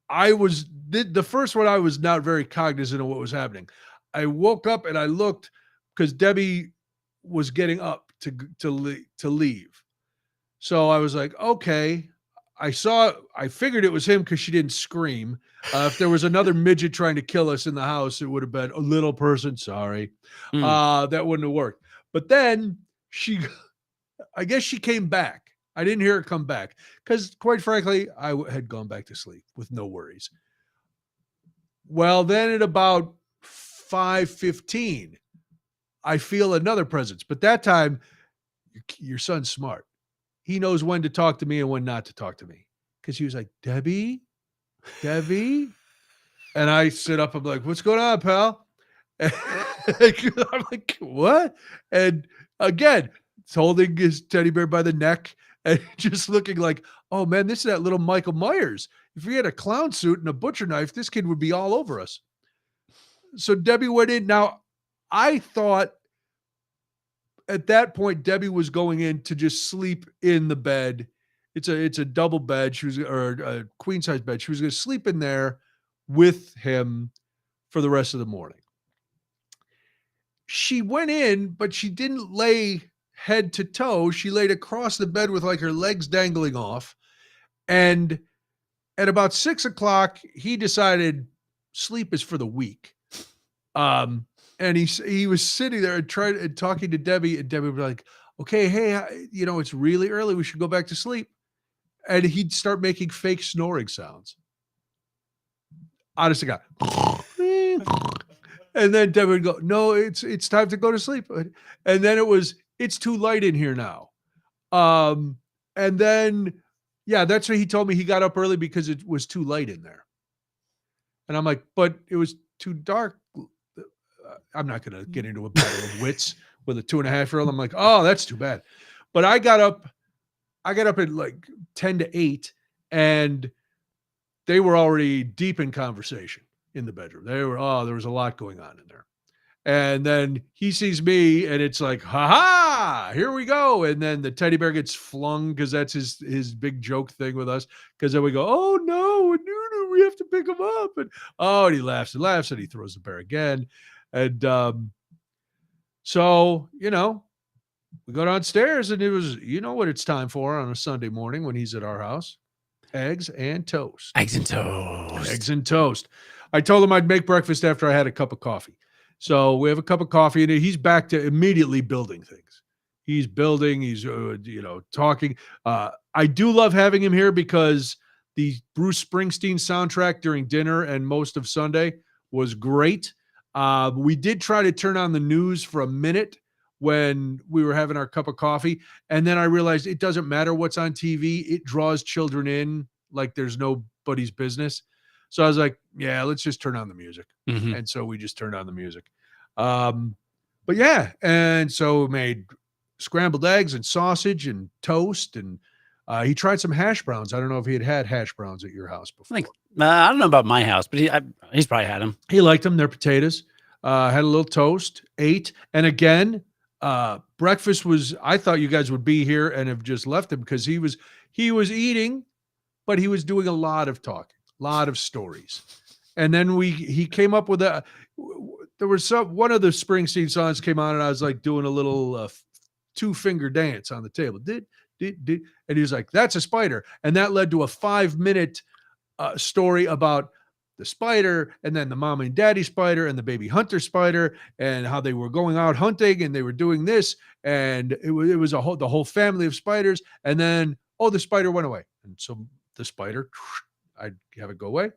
the first one, I was not very cognizant of what was happening. I woke up and I looked because Debbie was getting up to leave. So I was like, okay. I figured it was him because she didn't scream. If there was another midget trying to kill us in the house, it would have been a little person. Sorry. That wouldn't have worked. But then I guess she came back. I didn't hear her come back because, quite frankly, I had gone back to sleep with no worries. Well, then at about 5:15, I feel another presence. But that time, your son's smart. He knows when to talk to me and when not to talk to me. Because he was like, Debbie. And I sit up. I'm like, what's going on, pal? And I'm like, what? And again, it's holding his teddy bear by the neck and just looking like, oh, man, this is that little Michael Myers. If he had a clown suit and a butcher knife, this kid would be all over us. So Debbie went in. Now, I thought at that point, Debbie was going in to just sleep in the bed. It's a double bed. Or a queen size bed. She was going to sleep in there with him for the rest of the morning. She went in, but she didn't lay head to toe. She laid across the bed with like her legs dangling off. And at about 6 o'clock, he decided sleep is for the weak. And he was sitting there and talking to Debbie, and Debbie would be like, okay, hey, it's really early. We should go back to sleep. And he'd start making fake snoring sounds. Honest to God. And then Debbie would go, no, it's time to go to sleep. And then it's too light in here now. And then, yeah, that's what he told me. He got up early because it was too light in there. And I'm like, but it was too dark. I'm not going to get into a battle of wits with a 2.5-year-old. I'm like, oh, that's too bad. But I got up at like 10 to 8, and they were already deep in conversation in the bedroom. There was a lot going on in there. And then he sees me, and it's like, ha, here we go. And then the teddy bear gets flung because that's his big joke thing with us. Because then we go, oh no, we have to pick him up. And he laughs and laughs, and he throws the bear again. And so, we go downstairs, and it was, what it's time for on a Sunday morning when he's at our house. Eggs and toast. Eggs and toast. Eggs and toast. I told him I'd make breakfast after I had a cup of coffee. So we have a cup of coffee, and he's back to immediately building things. He's building, he's, talking. I do love having him here because the Bruce Springsteen soundtrack during dinner and most of Sunday was great. We did try to turn on the news for a minute when we were having our cup of coffee. And then I realized it doesn't matter what's on TV. It draws children in like there's nobody's business. So I was like, yeah, let's just turn on the music. Mm-hmm. And so we just turned on the music. But yeah. And so we made scrambled eggs and sausage and toast. And he tried some hash browns. I don't know if he had hash browns at your house before. I don't know about my house, but he's probably had them. He liked them. They're potatoes. Had a little toast, ate. And again, breakfast was, I thought you guys would be here and have just left him because he was eating, but he was doing a lot of talking, a lot of stories. And then he came up with there was one of the Springsteen songs came on, and I was like doing a little 2-finger dance on the table. And he was like, that's a spider. And that led to a 5-minute story about the spider, and then the mom and daddy spider, and the baby hunter spider, and how they were going out hunting, and they were doing this, and it was the whole family of spiders. And then the spider went away, and so the spider, I'd have it go away,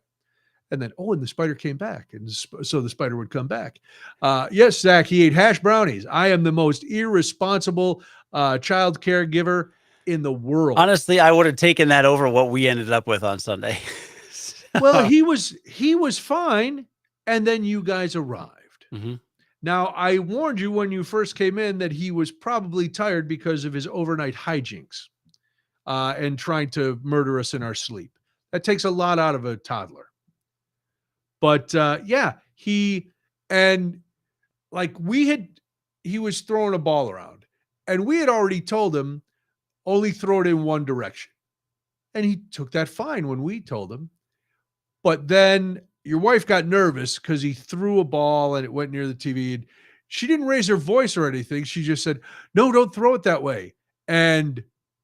And then, and the spider came back. And so the spider would come back. Yes, Zach, he ate hash brownies. I am the most irresponsible child caregiver in the world. Honestly, I would have taken that over what we ended up with on Sunday. Well, he was fine. And then you guys arrived. Mm-hmm. Now, I warned you when you first came in that he was probably tired because of his overnight hijinks and trying to murder us in our sleep. That takes a lot out of a toddler. But he was throwing a ball around, and we had already told him only throw it in one direction. And he took that fine when we told him. But then your wife got nervous because he threw a ball and it went near the TV. And she didn't raise her voice or anything. She just said, "No, don't throw it that way." And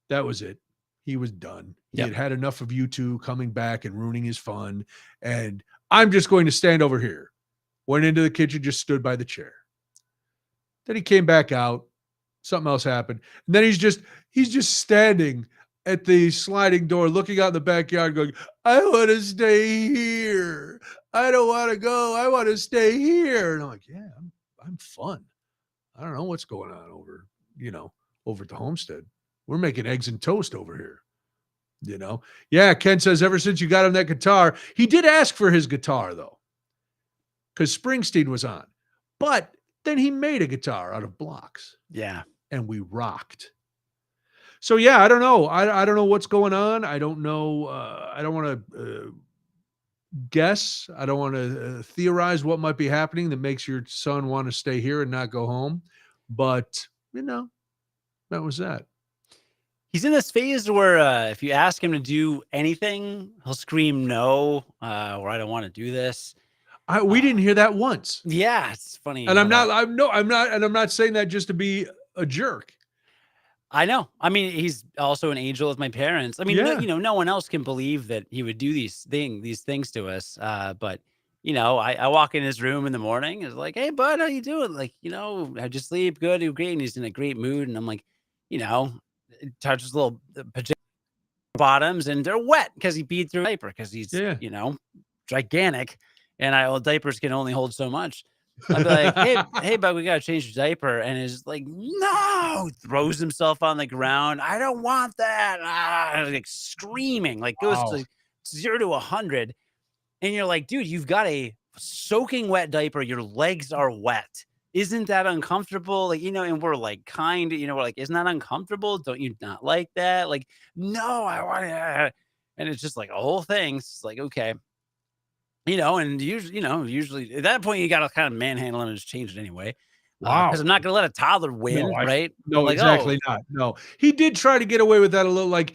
that was it. He was done. He had had enough of you two coming back and ruining his fun. And I'm just going to stand over here. Went into the kitchen, just stood by the chair. Then he came back out. Something else happened. And then he's just standing at the sliding door, looking out in the backyard, going, "I want to stay here. I don't want to go. I want to stay here." And I'm like, "Yeah, I'm fun. I don't know what's going on over at the homestead. We're making eggs and toast over here." Yeah, Ken says ever since you got him that guitar, he did ask for his guitar though, because Springsteen was on. But then he made a guitar out of blocks. Yeah. And we rocked. So yeah, I don't know. I don't know what's going on. I don't know. I don't want to guess. I don't want to theorize what might be happening that makes your son want to stay here and not go home. But that was that. He's in this phase where if you ask him to do anything, he'll scream no, or I don't want to do this. We didn't hear that once. Yeah, it's funny. And I'm not saying that just to be a jerk. I know. I mean, he's also an angel with my parents. I mean, no one else can believe that he would do these things to us. But I walk in his room in the morning. It's like, "Hey, bud, how you doing? Like, how'd you sleep? Good, great." And he's in a great mood. And I'm like, touches little pajama bottoms, and they're wet because he peed through a diaper because he's gigantic, and diapers can only hold so much. I'd be like, hey, bud, we gotta change your diaper, and he's like, "No!" Throws himself on the ground. "I don't want that!" Like screaming, like goes to 0 to 100, and you're like, "Dude, you've got a soaking wet diaper. Your legs are wet. Isn't that uncomfortable?" Like, and we're like, we're like, "Isn't that uncomfortable? Don't you not like that?" Like, "No, I want it." And it's just like a whole thing. It's like, okay. And usually at that point, you got to kind of manhandle him and just change it anyway. Wow. Because I'm not going to let a toddler win, right? No, like, exactly not. No, he did try to get away with that a little. Like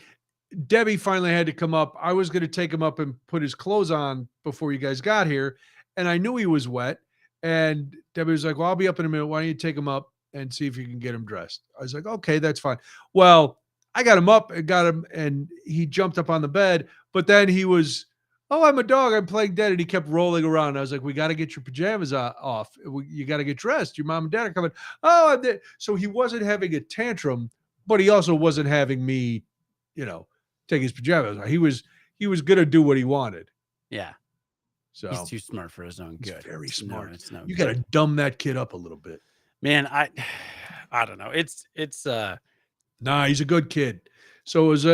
Debbie finally had to come up. I was going to take him up and put his clothes on before you guys got here. And I knew he was wet. And Debbie was like, "Well, I'll be up in a minute. Why don't you take him up and see if you can get him dressed?" I was like, "Okay, that's fine." Well, I got him up and got him, and he jumped up on the bed. But then he was, "Oh, I'm a dog. I'm playing dead." And he kept rolling around. I was like, "We got to get your pajamas off. You got to get dressed. Your mom and dad are coming." "Oh, I'm dead." So he wasn't having a tantrum, but he also wasn't having me, take his pajamas off. He was going to do what he wanted. Yeah. So he's too smart for his own good. He's very smart. You got to dumb that kid up a little bit. Man, I don't know. It's Nah, he's a good kid. So it's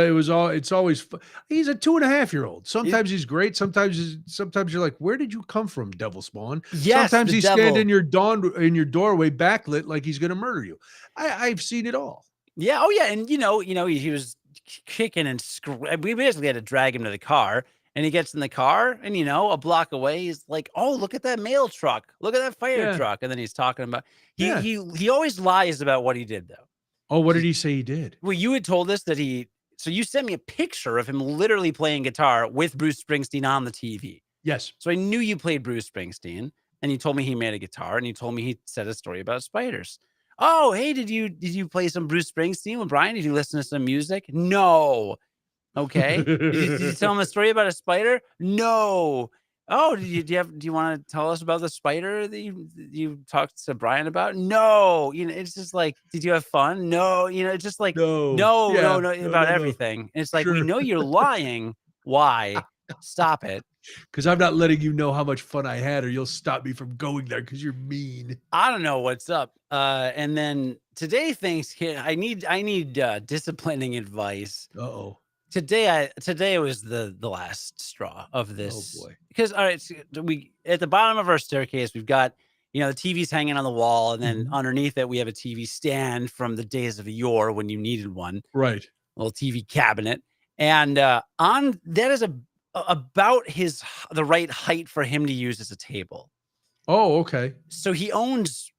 always, he's a 2.5-year-old. Sometimes he's great. Sometimes you're like, "Where did you come from, devil spawn?" Yes, sometimes he's standing in your doorway backlit like he's going to murder you. I've seen it all. Yeah. Oh yeah. And he was kicking and we basically had to drag him to the car. And he gets in the car, and a block away, he's like, "Oh, look at that mail truck! Look at that fire truck!" And then he's talking about he always lies about what he did, though. Oh, what did he say he did? Well, you had told us that so you sent me a picture of him literally playing guitar with Bruce Springsteen on the TV. Yes. So I knew you played Bruce Springsteen, and you told me he made a guitar, and you told me he said a story about spiders. "Oh, hey, did you play some Bruce Springsteen with Brian? Did you listen to some music?" "No." "Okay." Did you tell him a story about a spider?" "No." "Oh, do you want to tell us about the spider that you talked to Brian about?" "No." It's just like, "Did you have fun?" "No." It's just like, no, about everything. And it's like, we know you're lying. Why? Stop it. Because I'm not letting you know how much fun I had, or you'll stop me from going there because you're mean. I don't know what's up. And then today, I need disciplining advice. Uh-oh. Today was the last straw of this. Oh, boy. Because all right, so we at the bottom of our staircase, we've got, the TV's hanging on the wall, and then underneath it we have a TV stand from the days of yore when you needed one. Right. Little TV cabinet. And on that is about the right height for him to use as a table. Oh, okay. So he owns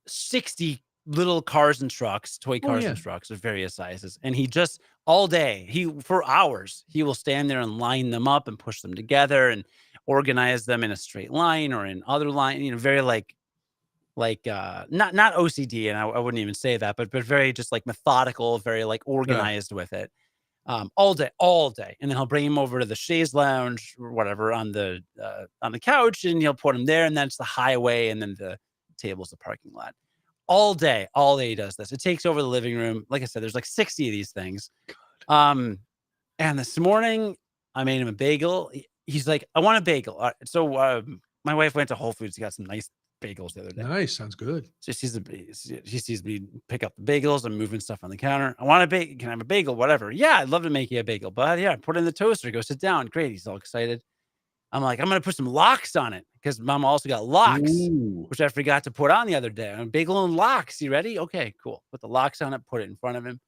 60 little cars and trucks, toy cars and trucks of various sizes. And he just all day, for hours, he will stand there and line them up and push them together and organize them in a straight line or in other line, very like not OCD. And I wouldn't even say that, but very just like methodical, very like organized with it. All day. And then he'll bring him over to the chaise lounge or whatever on the couch, and he'll put him there. And that's the highway. And then the table's the parking lot. All day he does this. It takes over the living room. Like I said, there's like 60 of these things. And this morning I made him a bagel. He's like, I want a bagel. So my wife went to Whole Foods. He got some nice bagels the other day. Nice. Sounds good. So she sees me pick up the bagels. I'm moving stuff on the counter. I want a bagel. Can I have a bagel? Whatever. Yeah, I'd love to make you a bagel. But yeah, put it in the toaster. Go sit down. Great. He's all excited. I'm like, I'm going to put some locks on it because Mom also got locks, which I forgot to put on the other day. I'm bagel and locks. You ready? Okay, cool. Put the locks on it. Put it in front of him.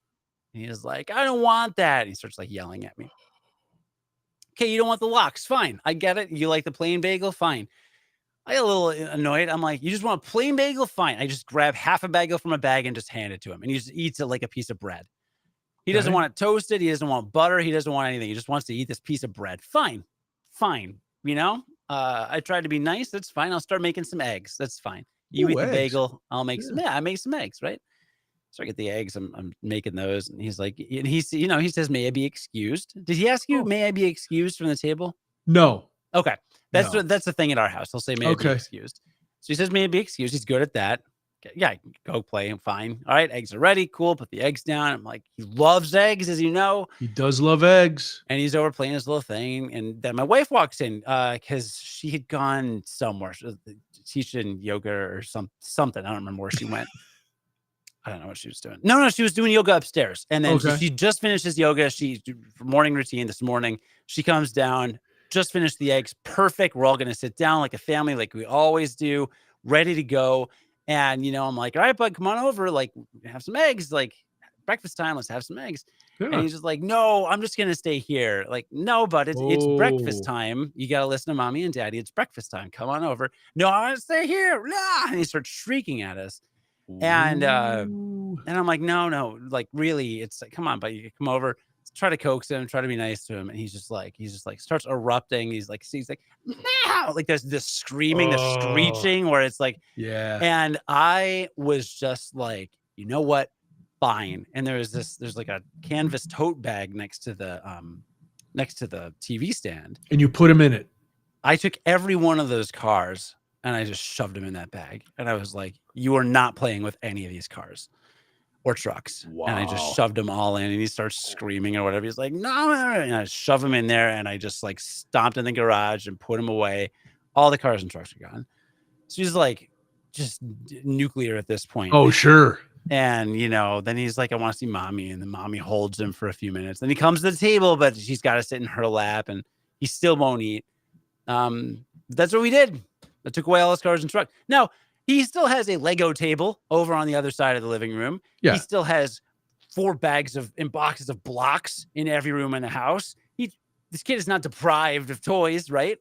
And he's like, I don't want that. And he starts like yelling at me. Okay, you don't want the locks. Fine. I get it. You like the plain bagel? Fine. I get a little annoyed. I'm like, you just want a plain bagel? Fine. I just grab half a bagel from a bag and just hand it to him. And he just eats it like a piece of bread. He doesn't want it toasted. He doesn't want butter. He doesn't want anything. He just wants to eat this piece of bread. Fine. I tried to be nice. That's fine. I'll start making some eggs. That's fine. You eat the bagel. I'll make some. Yeah, I make some eggs, right? So I get the eggs. I'm making those. And he's like, and he says, may I be excused? Did he ask you, may I be excused from the table? No. Okay. That's the thing at our house. He'll say, may I be excused? So he says, may I be excused? He's good at that. Okay, yeah, go play. I'm fine. All right. Eggs are ready. Cool. Put the eggs down. I'm like, he loves eggs, as you know. He does love eggs. And he's over playing his little thing. And then my wife walks in because she had gone somewhere. Teaching yoga or something. I don't remember where she went. I don't know what she was doing. No, she was doing yoga upstairs. And then she just finishes yoga. She morning routine this morning. She comes down, just finished the eggs. Perfect. We're all going to sit down like a family, like we always do, ready to go. And, I'm like, all right, bud, come on over. Like, have some eggs. Like, breakfast time. Let's have some eggs. Yeah. And he's just like, no, I'm just going to stay here. Like, no, bud, it's breakfast time. You got to listen to mommy and daddy. It's breakfast time. Come on over. No, I want to stay here. Nah! And he starts shrieking at us. And I'm like, no, like really, it's like, come on, but you come over, try to coax him, try to be nice to him. And he's just like starts erupting. He's like, no, like there's this screaming, the screeching where it's like, yeah. And I was just like, you know what? Fine. And there's like a canvas tote bag next to the TV stand. And you put him in it. I took every one of those cars and I just shoved him in that bag. And I was like, you are not playing with any of these cars or trucks. Wow. And I just shoved them all in and he starts screaming or whatever. He's like, no. And I shove him in there and I just like stomped in the garage and put him away. All the cars and trucks are gone. So he's like just nuclear at this point. Oh, sure. And, then he's like, I want to see mommy. And then mommy holds him for a few minutes. Then he comes to the table, but she's got to sit in her lap and he still won't eat. That's what we did. I took away all his cars and trucks. Now, he still has a Lego table over on the other side of the living room. Yeah. He still has 4 bags and boxes of blocks in every room in the house. This kid is not deprived of toys, right?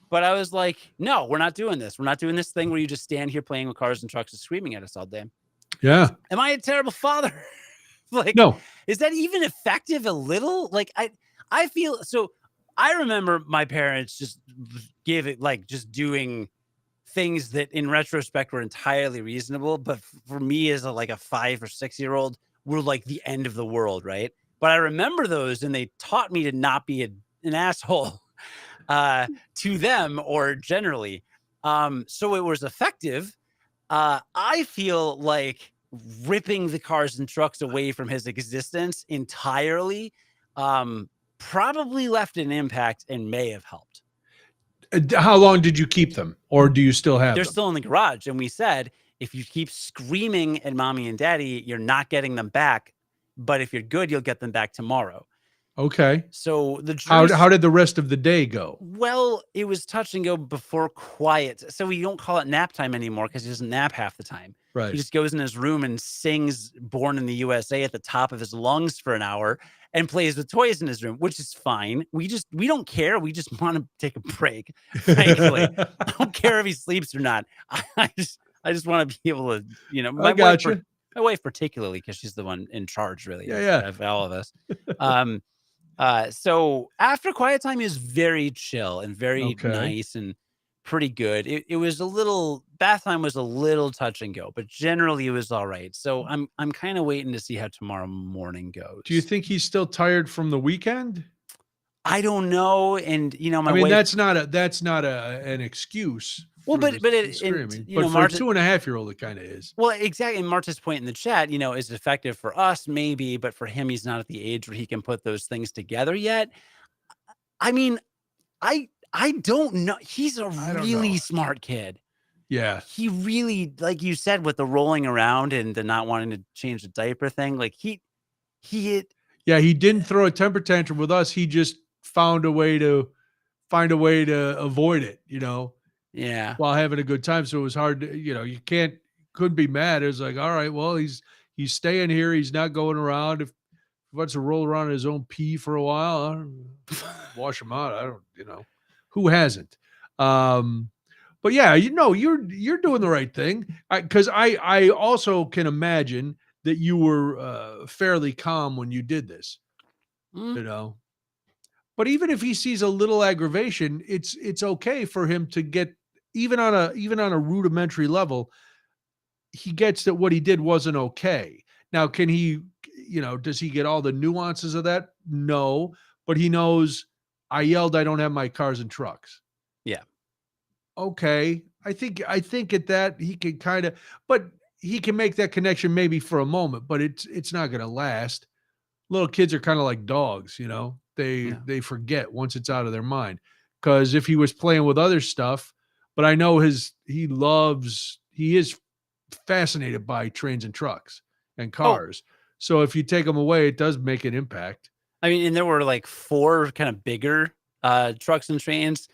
But I was like, no, we're not doing this. We're not doing this thing where you just stand here playing with cars and trucks and screaming at us all day. Yeah. Am I a terrible father? Like, no. Is that even effective a little? Like, I feel so. I remember my parents just give it like just doing things that in retrospect were entirely reasonable. But for me as a 5 or 6 year old were like the end of the world. Right. But I remember those and they taught me to not be an asshole to them or generally. So it was effective. I feel like ripping the cars and trucks away from his existence entirely probably left an impact and may have helped. How long did you keep them, or do you still have They're them? still in the garage. And we said, if you keep screaming at mommy and daddy, you're not getting them back. But if you're good, you'll get them back tomorrow. Okay. So the How jury, did the rest of the day go? well, it was touch and go before quiet. So we don't call it nap time anymore because he doesn't nap half the time. Right. He just goes in his room and sings Born in the USA at the top of his lungs for an hour and plays with toys in his room, which is fine. We don't care. We just want to take a break. Frankly, I don't care if he sleeps or not. I just want to be able to, I got you. My wife particularly, because she's the one in charge, really, Yeah. of all of us. So after quiet time is very chill and very nice and pretty good. It was a little, bath time was a little touch and go, but generally it was all right. So I'm kind of waiting to see how tomorrow morning goes. Do you think he's still tired from the weekend? I don't know. And my wife, that's not an excuse. Well, but for a 2.5-year-old, it kind of is. Well, exactly. And Marta's point in the chat, is effective for us, maybe, but for him, he's not at the age where he can put those things together yet. I mean, I don't know. He's a really smart kid. Yeah. He really, like you said, with the rolling around and the not wanting to change the diaper thing, like he didn't throw a temper tantrum with us. He just found a way to avoid it, Yeah. while having a good time. So it was hard to, you couldn't be mad. It was like, all right, well, he's staying here. He's not going around. If he wants to roll around in his own pee for a while, I don't wash him out. I don't, who hasn't? But yeah, you're doing the right thing. Because I also can imagine that you were fairly calm when you did this, But even if he sees a little aggravation, it's okay for him to get, even on a rudimentary level, he gets that what he did wasn't okay. Now, can he, does he get all the nuances of that? No, but he knows I yelled, I don't have my cars and trucks. Yeah. Okay. I think at that he can but he can make that connection maybe for a moment, but it's not going to last. Little kids are kind of like dogs, they forget once it's out of their mind. Because if he was playing with other stuff, but I know he is fascinated by trains and trucks and cars. So if you take them away, it does make an impact. I mean, and there were like 4 kind of bigger trucks and trains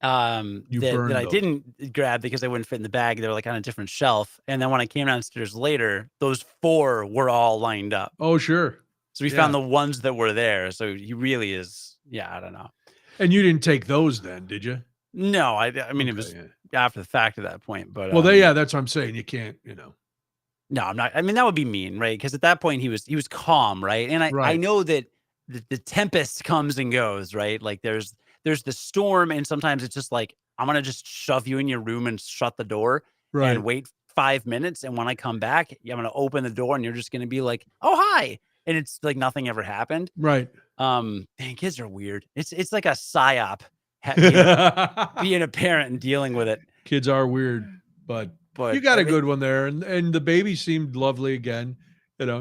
that I didn't grab because they wouldn't fit in the bag. They were like on a different shelf. And then when I came downstairs later, those 4 were all lined up. Oh, sure. So we found the ones that were there. So he really is, I don't know. And you didn't take those then, did you? No, I mean, it was after the fact at that point. But that's what I'm saying. You can't, No, I'm not. I mean, that would be mean, right? Because at that point he was calm, right? And I know that the tempest comes and goes, right? Like there's the storm, and sometimes it's just like, I'm gonna just shove you in your room and shut the door and wait 5 minutes, and when I come back, I'm gonna open the door, and you're just gonna be like, oh, hi, and it's like nothing ever happened. Right. Man, kids are weird. It's like a psyop, being a parent and dealing with it. Kids are weird, but you got a good one there, and the baby seemed lovely again.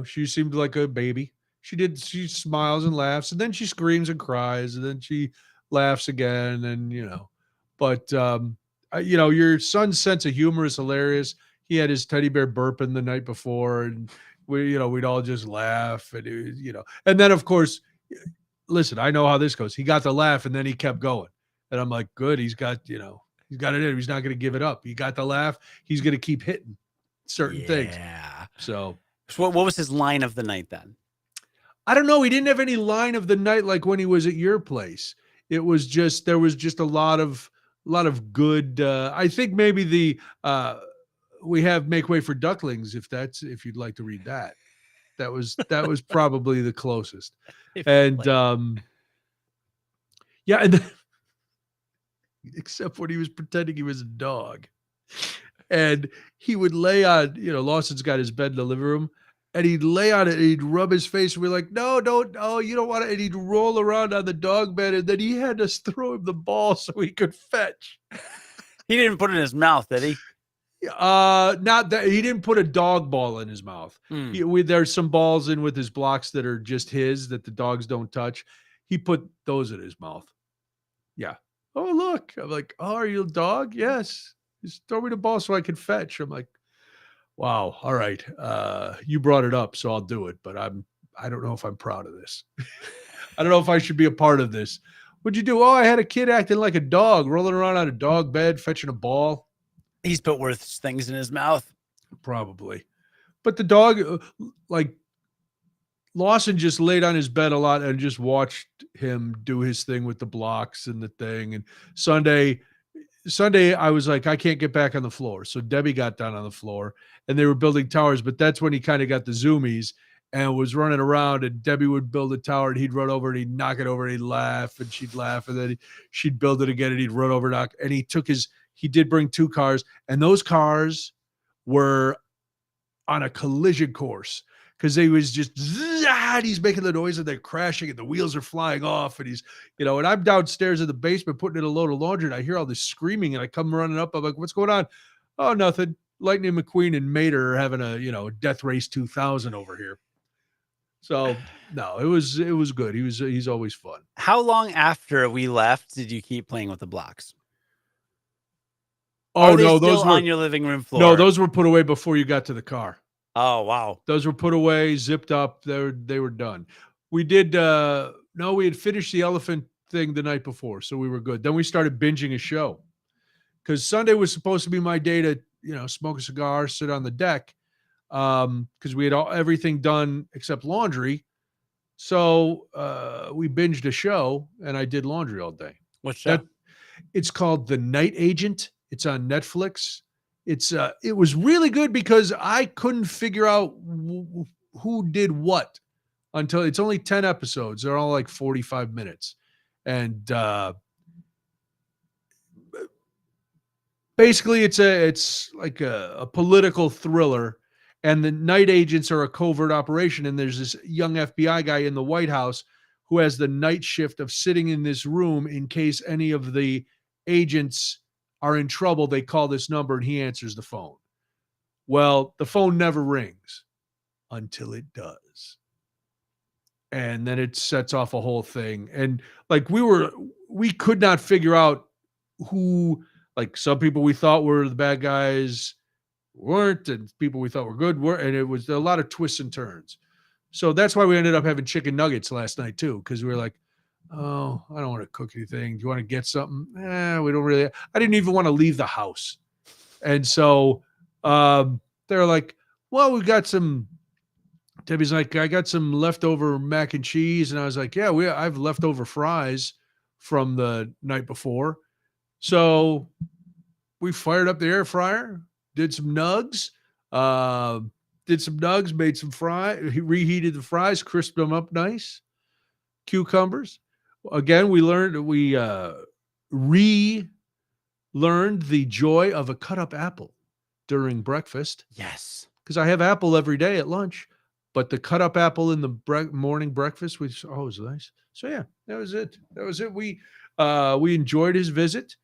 She seemed like a baby. She smiles and laughs, and then she screams and cries, and then she laughs again, and but your son's sense of humor is hilarious. He had his teddy bear burping the night before, and we'd all just laugh, and and then of course, listen, I know how this goes. He got the laugh, and then he kept going, and I'm like, good, he's got it in. He's not going to give it up. He got the laugh. He's going to keep hitting certain things. Yeah. So what was his line of the night then? I don't know. He didn't have any line of the night like when he was at your place. There was just a lot of good. I think maybe we have Make Way for Ducklings, if you'd like to read that. That was probably the closest. And and then, except when he was pretending he was a dog, and he would lay on. Lawson's got his bed in the living room. And he'd lay on it and he'd rub his face. And we're like, no, don't. Oh, you don't want it. And he'd roll around on the dog bed. And then he had us throw him the ball so he could fetch. He didn't put it in his mouth, did he? Not that he didn't put a dog ball in his mouth. There's some balls in with his blocks that are just his, that the dogs don't touch. He put those in his mouth. Yeah. Oh, look. I'm like, oh, are you a dog? Yes. Just throw me the ball so I can fetch. I'm like, wow. All right. You brought it up, so I'll do it. But I don't know if I'm proud of this. I don't know if I should be a part of this. What'd you do? Oh, I had a kid acting like a dog, rolling around on a dog bed, fetching a ball. He's put worse things in his mouth. Probably. But the dog, like, Lawson just laid on his bed a lot and just watched him do his thing with the blocks and the thing. And Sunday, I was like, I can't get back on the floor. So Debbie got down on the floor and they were building towers. But that's when he kind of got the zoomies and was running around. And Debbie would build a tower and he'd run over and he'd knock it over and he'd laugh and she'd laugh. And then she'd build it again and he'd run over, knock. And he did bring 2 cars. And those cars were on a collision course. Because they was just, and he's making the noise and they're crashing and the wheels are flying off. And he's, and I'm downstairs in the basement putting in a load of laundry and I hear all this screaming and I come running up. I'm like, what's going on? Oh, nothing. Lightning McQueen and Mater are having a, Death Race 2000 over here. So no, it was good. He's always fun. How long after we left did you keep playing with the blocks? Oh, no, those were on your living room floor. No, those were put away before you got to the car. Oh, wow. Those were put away, zipped up. They were done. We did, we had finished the elephant thing the night before, so we were good. Then we started binging a show because Sunday was supposed to be my day to, smoke a cigar, sit on the deck because we had everything done except laundry. So we binged a show and I did laundry all day. What show? It's called The Night Agent. It's on Netflix. It was really good because I couldn't figure out who did what until it's only 10 episodes. They're all like 45 minutes. And basically it's like a political thriller and the night agents are a covert operation. And there's this young FBI guy in the White House who has the night shift of sitting in this room in case any of the agents are in trouble. They call this number and he answers the phone. Well, the phone never rings until it does. And then it sets off a whole thing. And like we could not figure out who, like some people we thought were the bad guys weren't, and people we thought were good were, and it was a lot of twists and turns. So that's why we ended up having chicken nuggets last night too, because we were like, oh, I don't want to cook anything. Do you want to get something? We don't really. I didn't even want to leave the house. And so they're like, well, we got some. Debbie's like, I got some leftover mac and cheese. And I was like, yeah, I've leftover fries from the night before. So we fired up the air fryer, did some nugs, made some fries, reheated the fries, crisped them up nice. Cucumbers. Again, we relearned the joy of a cut up apple during breakfast. Yes. Because I have apple every day at lunch, but the cut up apple in the morning breakfast was always nice. So yeah, that was it. We enjoyed his visit,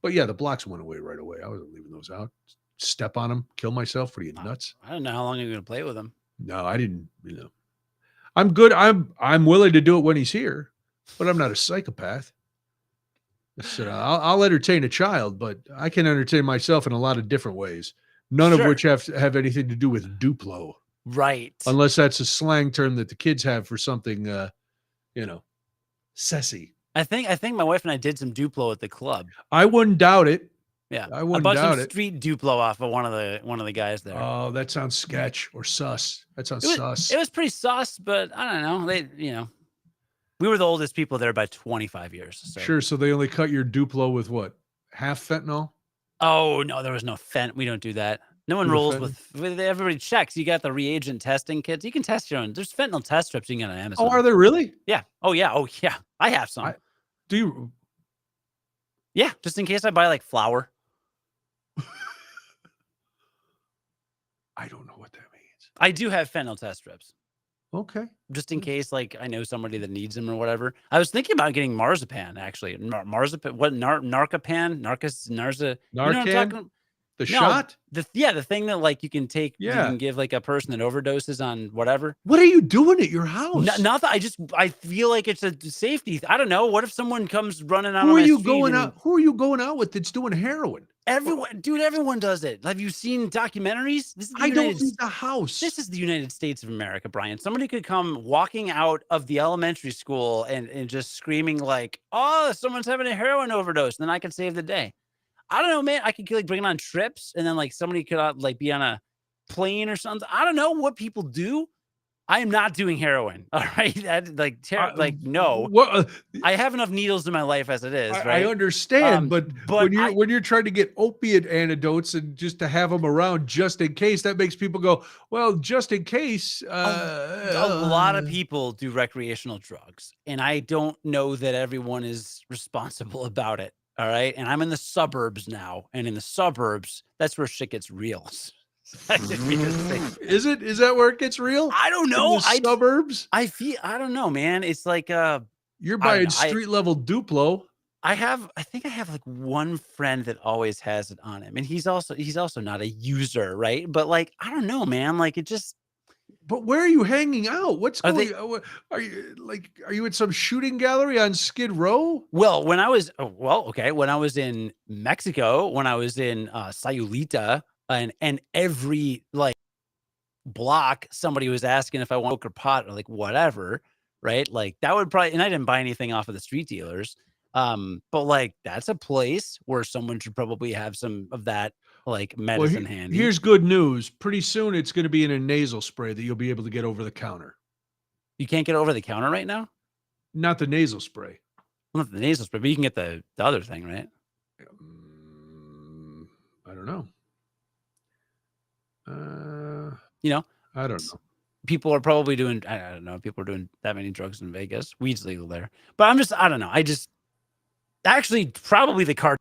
but yeah, the blocks went away right away. I wasn't leaving those out. Step on them, kill myself. What are you, nuts? I don't know how long you're going to play with them. No, I didn't, I'm good. I'm willing to do it when he's here, but I'm not a psychopath. So I'll entertain a child, but I can entertain myself in a lot of different ways. None of which have anything to do with Duplo. Right. Unless that's a slang term that the kids have for something, sassy. I think my wife and I did some Duplo at the club. I wouldn't doubt it. Yeah, I wouldn't doubt it. I bought some street Duplo off of one of the guys there. Oh, that sounds sketch or sus. That sounds sus. It was pretty sus, but I don't know. We were the oldest people there by 25 years. So. Sure. So they only cut your Duplo with what? Half fentanyl? Oh no, there was no fent. We don't do that. No one rolls with everybody checks. You got the reagent testing kits. You can test your own. There's fentanyl test strips you can get on Amazon. Oh, are there really? Yeah. Oh yeah. Oh yeah. I have some. Do you? Yeah, just in case I buy like flour. I don't know what that means. I do have fentanyl test strips. Okay. Just in case, like, I know somebody that needs them or whatever. I was thinking about getting marzipan, actually. Marzipan, what, narcopan? Narcan? You know what I'm talking about? The No, shot? the thing that like you can Yeah. give like a person that overdoses on whatever. What are you doing at your house? Not that I feel like it's a safety. I don't know. What if someone comes running out Who on are my you street going and out? Who are you going out with that's doing heroin? everyone does it. Have you seen documentaries? I don't leave the house. This is the United States of America, Brian. Somebody could come walking out of the elementary school and just screaming like, "Oh, someone's having a heroin overdose." And then I could save the day. I don't know, man. I could like bring it on trips, and then like somebody could like be on a plane or something. I don't know what people do. I am not doing heroin. All right, that like no. What? I have enough needles in my life as it is. I Right. understand, but but when you're trying to get opiate antidotes and just to have them around just in case, that makes people go, well, just in case. A lot of people do recreational drugs, and I don't know that everyone is responsible about it. All right. And I'm in the suburbs now. And in the suburbs, that's where shit gets real. Is it? Is that where it gets real? I don't know. In the suburbs? I don't know, man. It's like you're buying street level Duplo. I think I have like one friend that always has it on him. And he's also not a user, right? But like, I don't know, man. Like it just. But where are you hanging out? What's going on? Are you at some shooting gallery on Skid Row? Well, when I was when I was in Mexico, when I was in Sayulita, and every like block, somebody was asking if I want coke or pot or like whatever, right? Like that would probably, and I didn't buy anything off of the street dealers. But like that's a place where someone should probably have some of that like medicine handy. Here's good news. Pretty soon it's going to be in a nasal spray that you'll be able to get over the counter. You can't get over the counter right now? Not the nasal spray. Well, not the nasal spray, but you can get the other thing, right? I don't know. I don't know. People are probably doing, I don't know, people are doing that many drugs in Vegas. Weed's legal there. But I don't know. Actually, probably the cartel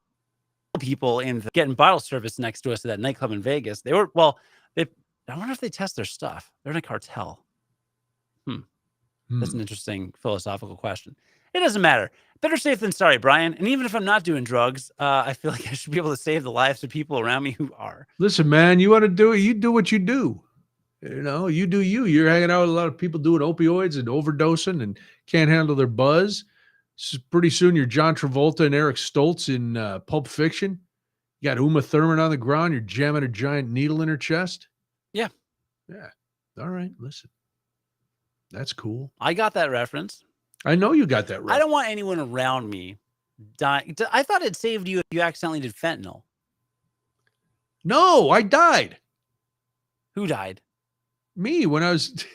people getting bottle service next to us at that nightclub in Vegas. I wonder if they test their stuff. They're in a cartel. That's an interesting philosophical question. It doesn't matter. Better safe than sorry, Brian. And even if I'm not doing drugs, I feel like I should be able to save the lives of people around me who are. Listen, man, you want to do it, you do what you do. You know, you do you. You're hanging out with a lot of people doing opioids and overdosing and can't handle their buzz. Pretty soon you're John Travolta and Eric Stoltz in Pulp Fiction. You got Uma Thurman on the ground. You're jamming a giant needle in her chest. Yeah. All right, listen. That's cool. I got that reference. I know you got that reference. I don't want anyone around me dying. I thought it saved you if you accidentally did fentanyl. No, I died. Who died? Me when I was.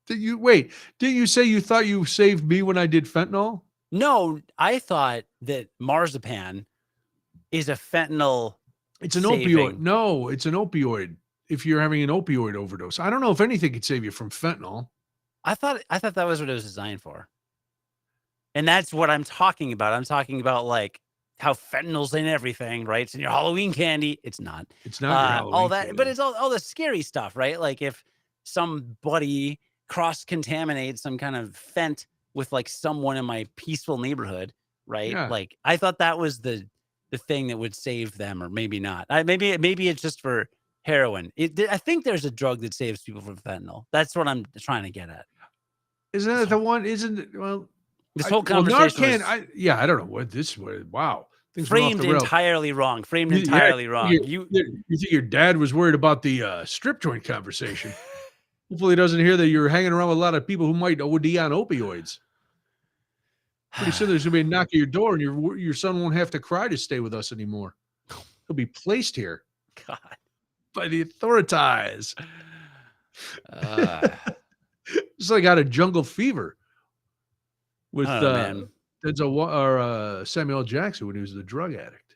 Did you say you thought you saved me when I did fentanyl? No, I thought that marzipan is a fentanyl. It's an opioid. No, it's an opioid. If you're having an opioid overdose, I don't know if anything could save you from fentanyl. I thought that was what it was designed for. And that's what I'm talking about. I'm talking about like how fentanyl's in everything, right? It's in your Halloween candy. It's not. It's not your Halloween all that, candy. but it's all the scary stuff, right? Like if somebody cross-contaminates some kind of fent with like someone in my peaceful neighborhood, right? Yeah. Like I thought that was the thing that would save them, or maybe not. Maybe it's just for heroin. I think there's a drug that saves people from fentanyl. That's what I'm trying to get at. Isn't that the one? Isn't it? Well, this whole conversation Narcan, I don't know what this was. Wow. Framed entirely wrong. You think your dad was worried about the strip joint conversation? Hopefully he doesn't hear that you're hanging around with a lot of people who might OD on opioids. Pretty soon there's going to be a knock at your door and your son won't have to cry to stay with us anymore. He'll be placed here. God. By the authorities. It's like out of Jungle Fever with Denzel or Samuel L. Jackson when he was the drug addict.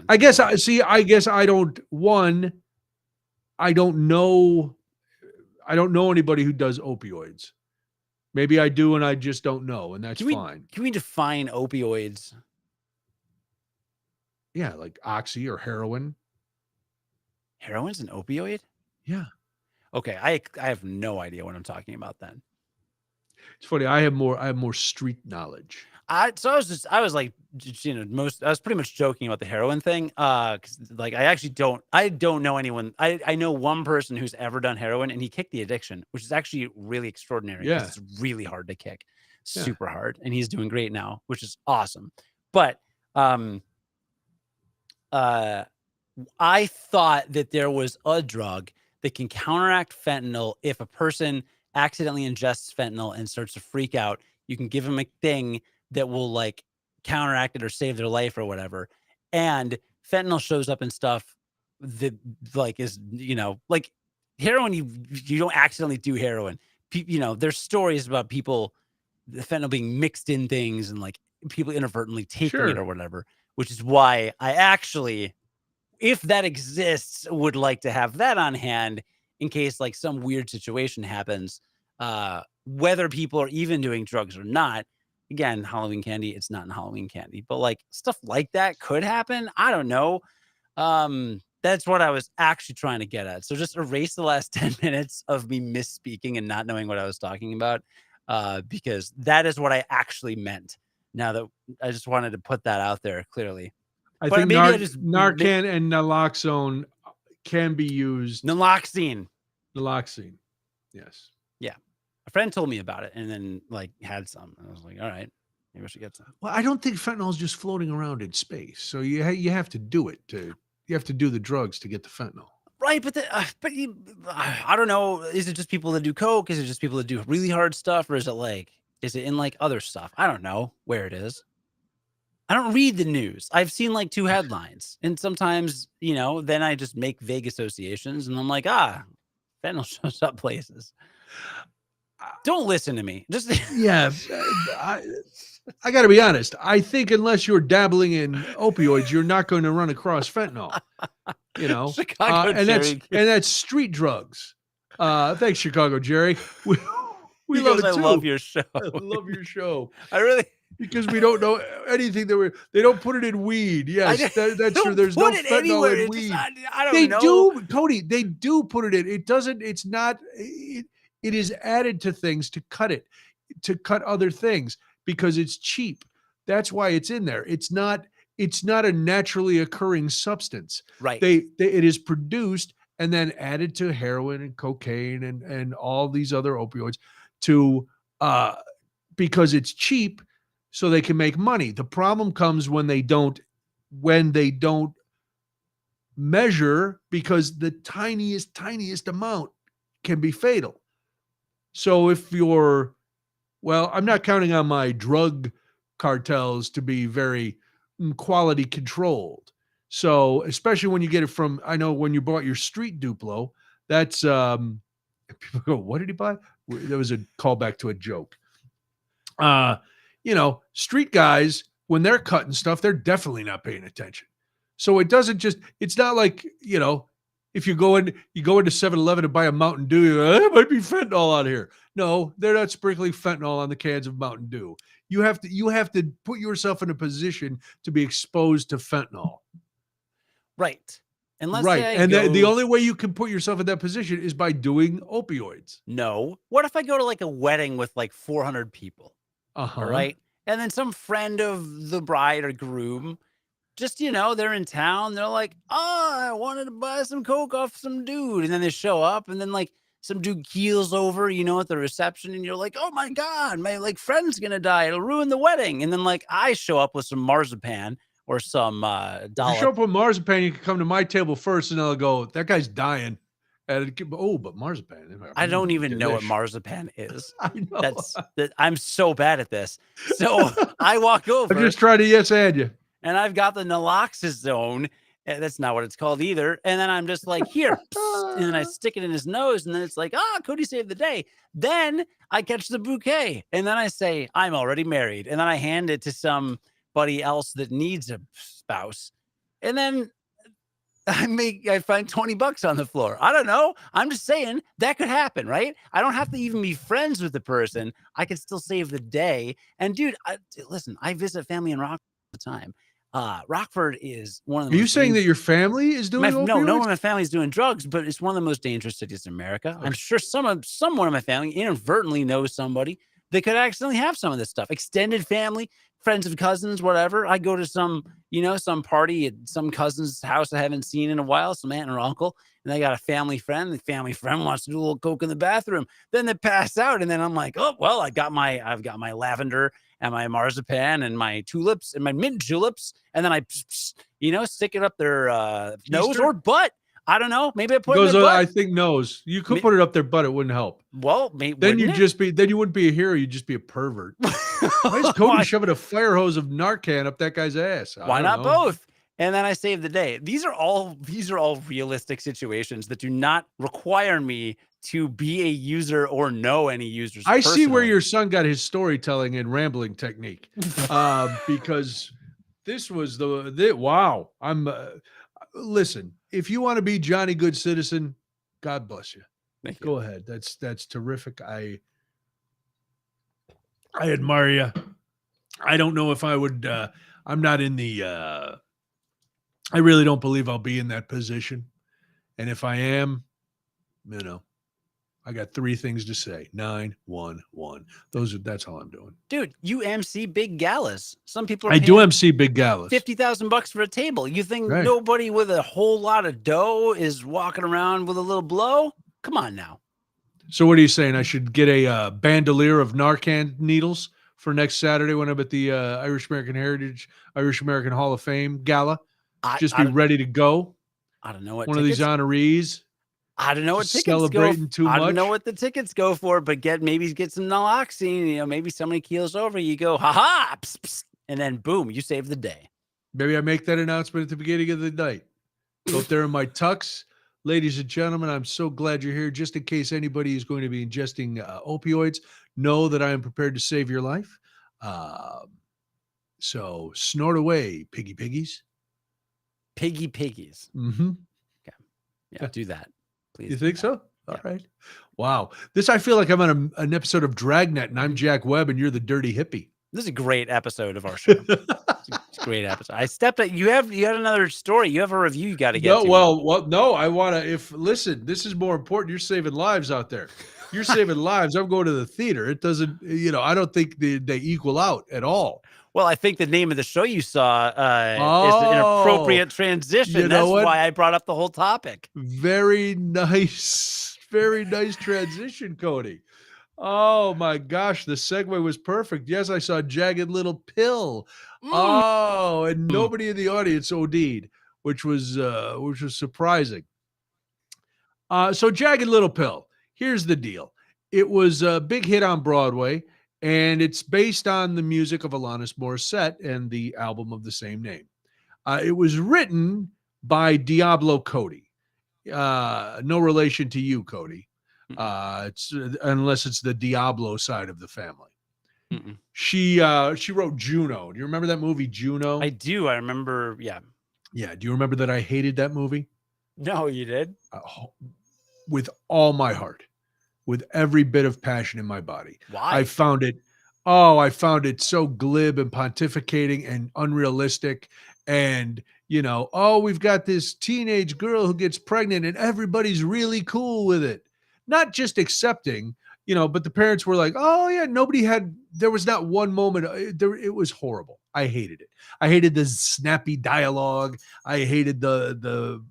I guess I don't know anybody who does opioids. Maybe I do and I just don't know, and that's fine. Can we define opioids? Yeah, like oxy or heroin. Heroin's an opioid? Yeah. Okay, I have no idea what I'm talking about then. It's funny. I have more street knowledge. I was like, you know, I was pretty much joking about the heroin thing. Cause like, I don't know anyone. I know one person who's ever done heroin and he kicked the addiction, which is actually really extraordinary because Yeah. it's really hard to kick, Yeah. super hard. And he's doing great now, which is awesome. But, I thought that there was a drug that can counteract fentanyl. If a person accidentally ingests fentanyl and starts to freak out, you can give them a thing that will like counteract it or save their life or whatever. And fentanyl shows up in stuff that like is, you know, like heroin, you don't accidentally do heroin. You know, there's stories about people, the fentanyl being mixed in things and like people inadvertently taking it or whatever, which is why I actually, if that exists, would like to have that on hand in case like some weird situation happens, whether people are even doing drugs or not. Again, Halloween candy, it's not in Halloween candy, but like stuff like that could happen. I don't know. That's what I was actually trying to get at. So just erase the last 10 minutes of me misspeaking and not knowing what I was talking about, because that is what I actually meant. Now that I just wanted to put that out there clearly. I think Narcan and naloxone can be used. Naloxone. Yes. Yeah. A friend told me about it and then like had some. I was like, all right, maybe I should get some. Well, I don't think fentanyl is just floating around in space. So you have to do it you have to do the drugs to get the fentanyl. Right, but I don't know. Is it just people that do coke? Is it just people that do really hard stuff, or is it in like other stuff? I don't know where it is. I don't read the news. I've seen like 2 headlines, and sometimes, you know, then I just make vague associations, and I'm like, fentanyl shows up places. Don't listen to me. Just yeah. I got to be honest. I think unless you're dabbling in opioids, you're not going to run across fentanyl. You know, and that's street drugs. Thanks, Chicago Jerry. We love it too. I love your show. I love your show. I really, because we don't know anything they don't put it in weed. Yes, that's true. There's no fentanyl in weed. I don't know. They do, Cody. They do put it in. It doesn't. It's not. It is added to things to cut other things because it's cheap. That's why it's in there. It's not a naturally occurring substance. Right. It is produced and then added to heroin and cocaine and all these other opioids because it's cheap so they can make money. The problem comes when they don't measure, because the tiniest amount can be fatal. So if I'm not counting on my drug cartels to be very quality controlled. So especially when you get it from, I know when you bought your street Duplo, that's people go, what did he buy? There was a callback to a joke. You know, street guys, when they're cutting stuff, they're definitely not paying attention. So it's not like, you know, if you go into 7-Eleven to buy a Mountain Dew, you go, it might be fentanyl out here. No, they're not sprinkling fentanyl on the cans of Mountain Dew. You have to put yourself in a position to be exposed to fentanyl. Right. The only way you can put yourself in that position is by doing opioids. No. What if I go to like a wedding with like 400 people? Uh-huh. All right. And then some friend of the bride or groom, just, you know, they're in town. They're like, I wanted to buy some coke off some dude. And then they show up and then like some dude keels over, you know, at the reception. And you're like, oh my God, my like friend's going to die. It'll ruin the wedding. And then like I show up with some marzipan or some dollop. If you show up with marzipan, you can come to my table first and I'll go, that guy's dying. But marzipan. I don't even know what marzipan is. I know. I'm so bad at this. So I walk over. I'm just trying to yes and you. And I've got the naloxone. That's not what it's called either. And then I'm just like, here. And then I stick it in his nose. And then it's like, Cody saved the day. Then I catch the bouquet. And then I say, I'm already married. And then I hand it to somebody else that needs a spouse. And then I find $20 on the floor. I don't know. I'm just saying that could happen, right? I don't have to even be friends with the person. I can still save the day. And dude, listen, I visit family in Rockford all the time. Rockford is one of the. Are you saying that your family is doing opioids? No one in my family is doing drugs, but it's one of the most dangerous cities in America. Okay. I'm sure someone in my family inadvertently knows somebody, they could accidentally have some of this stuff. Extended family, friends and cousins, whatever. I go to some, some party at some cousin's house I haven't seen in a while, some aunt or uncle, and they got a family friend. The family friend wants to do a little coke in the bathroom. Then they pass out, and then I'm like, oh well, I've got my lavender and my marzipan and my tulips and my mint tulips, and then I, stick it up their nose or butt. I don't know. Maybe I put it in their butt. I think nose. You could put it up their butt. It wouldn't help. Well, maybe then you wouldn't be a hero. You'd just be a pervert. Why is Cody shoving a fire hose of Narcan up that guy's ass? Why not both? And then I save the day. These are all realistic situations that do not require me to be a user or know any users. I see where your son got his storytelling and rambling technique, because this was wow. Listen, if you want to be Johnny Good Citizen, God bless you. Thank you. Go ahead. That's terrific. I admire you. I don't know if I would. I'm not in the. I really don't believe I'll be in that position, and if I am, I got 3 things to say. 911. That's all I'm doing. Dude, you MC big galas. Some people I do MC big galas. $50,000 for a table. You think nobody with a whole lot of dough is walking around with a little blow? Come on now. So what are you saying? I should get a bandolier of Narcan needles for next Saturday when I'm at the Irish American Hall of Fame gala? Just be ready to go. I don't know what one of these honorees. I don't know what tickets celebrating too much. I don't know what the tickets go for, but maybe get some naloxone. Maybe somebody keels over. You go, ha, pss, pss, and then boom, you save the day. Maybe I make that announcement at the beginning of the night. Go up there in my tux. Ladies and gentlemen, I'm so glad you're here. Just in case anybody is going to be ingesting opioids, know that I am prepared to save your life. So snort away, piggies. Piggies. Mm-hmm. Okay. Yeah, do that. Please. You think so? All right. Wow. I feel like I'm on an episode of Dragnet, and I'm Jack Webb, and you're the dirty hippie. This is a great episode of our show. It's a great episode. I stepped at you. You had another story. You have a review you got to get to. Well, no. I want to. Listen, this is more important. You're saving lives out there. You're saving lives. I'm going to the theater. It doesn't. I don't think they equal out at all. Well, I think the name of the show you saw is an appropriate transition. That's why I brought up the whole topic. Very nice transition, Cody. Oh my gosh, the segue was perfect. Yes, I saw Jagged Little Pill. Oh, and nobody in the audience OD'd, which was surprising. So Jagged Little Pill. Here's the deal. It was a big hit on Broadway. And it's based on the music of Alanis Morissette and the album of the same name. It was written by Diablo Cody. No relation to you, Cody. It's unless it's the Diablo side of the family. Mm-mm. She wrote Juno. Do you remember that movie, Juno? I do. I remember. Yeah. Yeah. Do you remember that I hated that movie? No, you did? With all my heart. With every bit of passion in my body. Why? I found it so glib and pontificating and unrealistic. And, we've got this teenage girl who gets pregnant and everybody's really cool with it. Not just accepting, but the parents were like, oh yeah, there was not one moment. It was horrible. I hated it. I hated the snappy dialogue. I hated the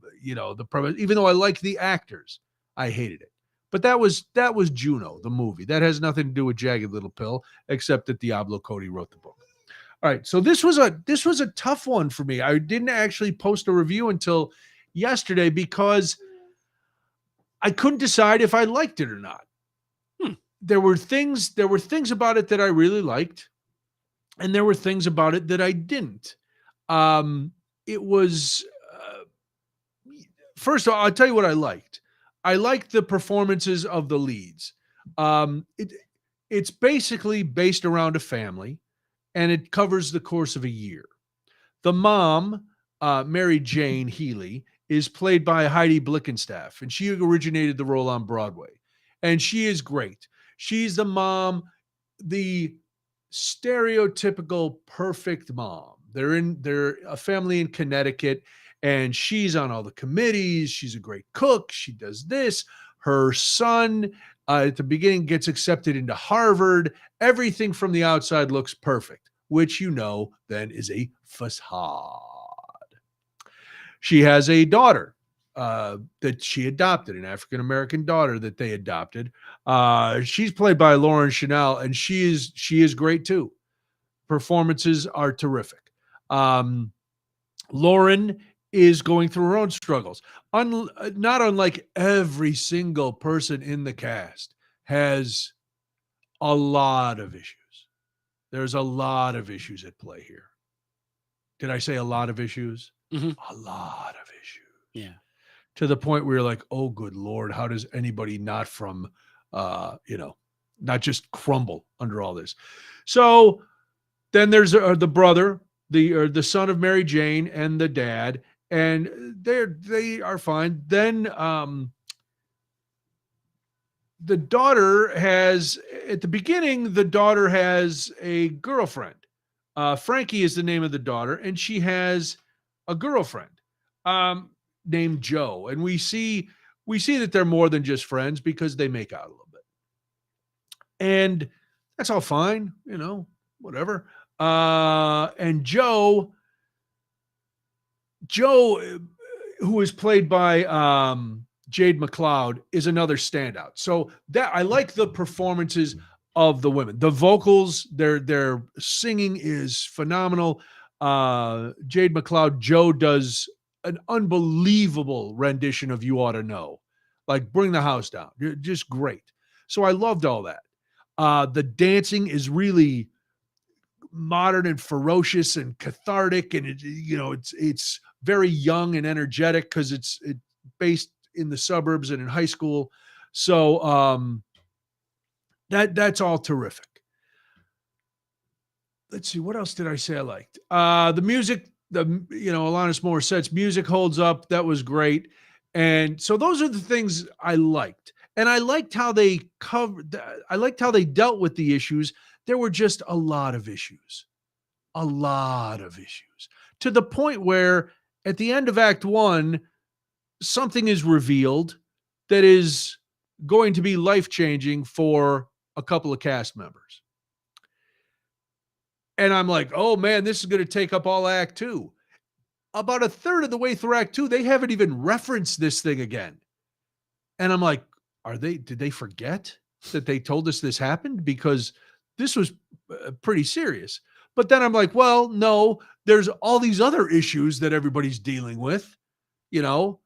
premise, even though I liked the actors, I hated it. But that was Juno, the movie. That has nothing to do with Jagged Little Pill, except that Diablo Cody wrote the book. All right, so this was a tough one for me. I didn't actually post a review until yesterday because I couldn't decide if I liked it or not. There were things about it that I really liked, and there were things about it that I didn't. It was first of all, I'll tell you what I liked. I liked the performances of the leads. It's basically based around a family, and it covers the course of a year. The mom, Mary Jane Healy, is played by Heidi Blickenstaff, and she originated the role on Broadway. And she is great. She's the mom, the stereotypical perfect mom. They're a family in Connecticut, and she's on all the committees. She's a great cook. She does this. Her son At the beginning, gets accepted into Harvard. Everything from the outside looks perfect, which then is a facade. She has a daughter that she adopted, an African-American daughter that they adopted. She's played by Lauren Chanel, and she is great too. Performances are terrific. Lauren is going through her own struggles. Not unlike every single person in the cast has a lot of issues. There's a lot of issues at play here. Did I say a lot of issues? Mm-hmm. A lot of issues. Yeah. To the point where you're like, oh, good Lord, how does anybody not just crumble under all this? So then there's the brother, the son of Mary Jane, and the dad, and they are fine. Then the daughter has, at the beginning, the daughter has a girlfriend. Frankie is the name of the daughter, and she has a girlfriend named Joe. And we see that they're more than just friends because they make out a little bit. And that's all fine, whatever. And Joe, who is played by Jade McLeod, is another standout. So that I like the performances of the women. The vocals, their singing is phenomenal. Jade McLeod, Joe, does an unbelievable rendition of "You Ought to Know," like "Bring the House Down." Just great. So I loved all that. The dancing is really modern and ferocious and cathartic, and it's very young and energetic because it's based in the suburbs and in high school. So that's all terrific. Let's see, what else did I say I liked? The music, Alanis Morissette's music holds up. That was great. And so those are the things I liked. And I liked how they dealt with the issues. There were just a lot of issues. A lot of issues. To the point where at the end of Act 1, something is revealed that is going to be life-changing for a couple of cast members. And I'm like, oh man, this is going to take up all Act 2. About a third of the way through Act 2, they haven't even referenced this thing again. And I'm like, did they forget that they told us this happened? Because this was pretty serious. But then I'm like, well, no, there's all these other issues that everybody's dealing with. The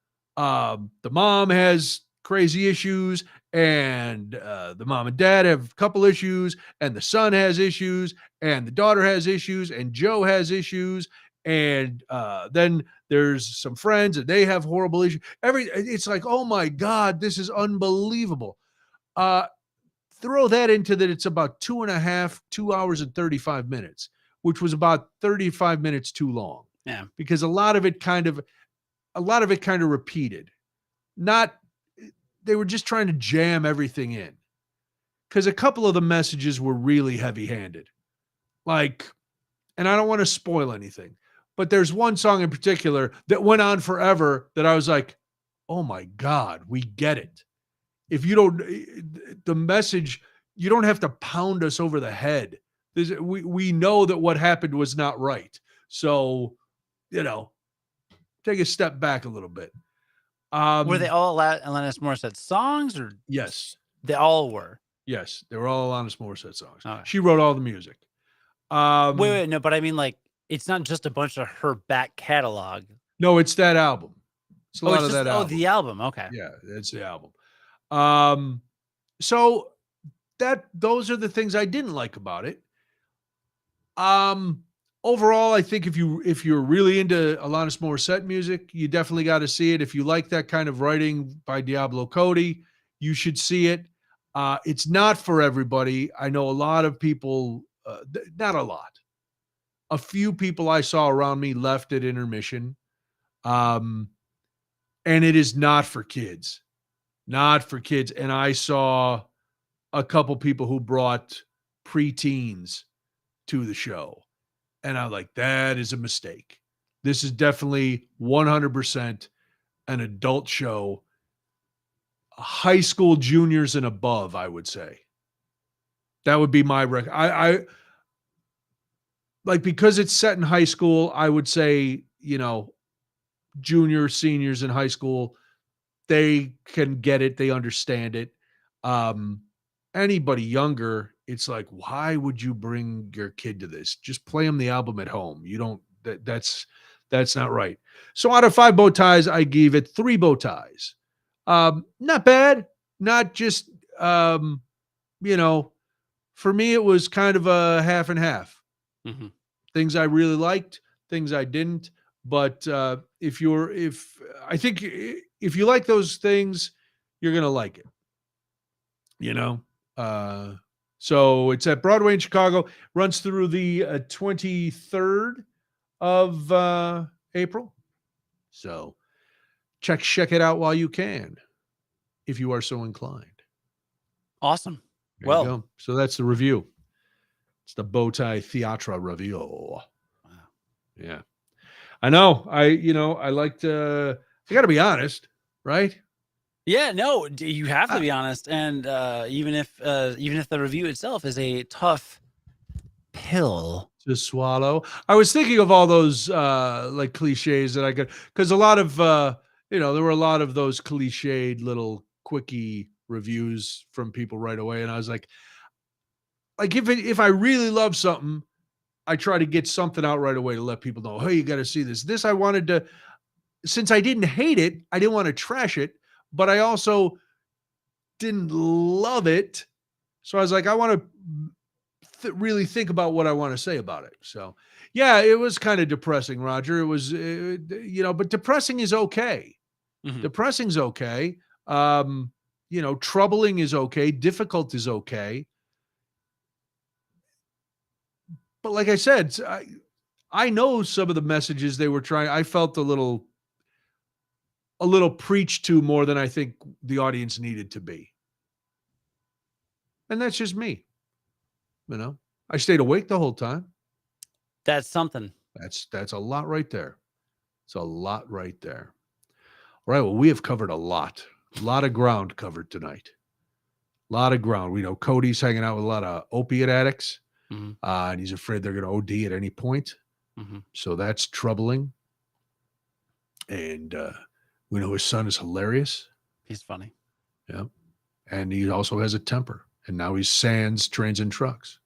mom has crazy issues, and the mom and dad have a couple issues, and the son has issues, and the daughter has issues, and Joe has issues, and then there's some friends and they have horrible issues. It's like, oh my God, this is unbelievable. Throw that into that it's about 2 hours and 35 minutes, which was about 35 minutes too long. Yeah. Because a lot of it kind of repeated. They were just trying to jam everything in. Because a couple of the messages were really heavy-handed. And I don't want to spoil anything, but there's one song in particular that went on forever that I was like, oh my God, we get it. If you don't, the message, you don't have to pound us over the head. We know that what happened was not right. So, take a step back a little bit. Were they all Alanis Morissette songs, or? Yes. They all were. Yes, they were all Alanis Morissette songs. Okay. She wrote all the music. Wait, no, but I mean, it's not just a bunch of her back catalog. No, it's that album. It's a lot of that album. Oh, the album. Okay. Yeah, it's the album. So those are the things I didn't like about it. Overall, I think if you're really into Alanis Morissette music, you definitely got to see it. If you like that kind of writing by Diablo Cody, you should see it. It's not for everybody. I know a lot of people, not a lot. A few people I saw around me left at intermission. And it is not for kids. Not for kids. And I saw a couple people who brought preteens to the show. And I'm like, that is a mistake. This is definitely 100% an adult show. high school juniors and above, I would say. That would be my I like, because it's set in high school, I would say, juniors, seniors in high school, they can get it, they understand it. Um, Anybody younger, it's like, why would you bring your kid to this? Just play them the album at home. You don't that's not right. So out of 5 bow ties, I gave it 3 bow ties. Not bad. Not just you know, for me it was kind of a half and half. Mhm. Things I really liked, things I didn't. But if I think if you like those things, you're gonna like it. You know. Uh, so it's at Broadway in Chicago. Runs through the 23rd of April. So check it out while you can, if you are so inclined. Awesome. There you Well, go. So that's the review. It's the Bowtie Theatra review. wow. Yeah. I know. I like to, I got to be honest, right? Yeah, no, you have to I- be honest. And even if the review itself is a tough pill. to swallow. I was thinking of all those like cliches that I could, because a lot of there were a lot of those cliched little quickie reviews from people right away, and I was like if I really love something, I try to get something out right away to let people know, hey, you got to see this. This I wanted to, since I didn't hate it, I didn't want to trash it, but I also didn't love it. So I was like, I want to really think about what I want to say about it. So, yeah, it was kind of depressing, Roger. It was, but depressing is okay. Mhm. Depressing's okay. Troubling is okay. Difficult is okay. But like I said, I know some of the messages they were trying. I felt a little preached to more than I think the audience needed to be. And that's just me. I stayed awake the whole time. That's something. That's a lot right there. It's a lot right there. All right. Well, we have covered a lot of ground covered tonight. A lot of ground. We know Cody's hanging out with a lot of opiate addicts, Mhm. and he's afraid they're going to OD at any point. Mhm. So that's troubling. And we know his son is hilarious. He's funny. Yeah. And he also has a temper. And now he's sands trains and trucks.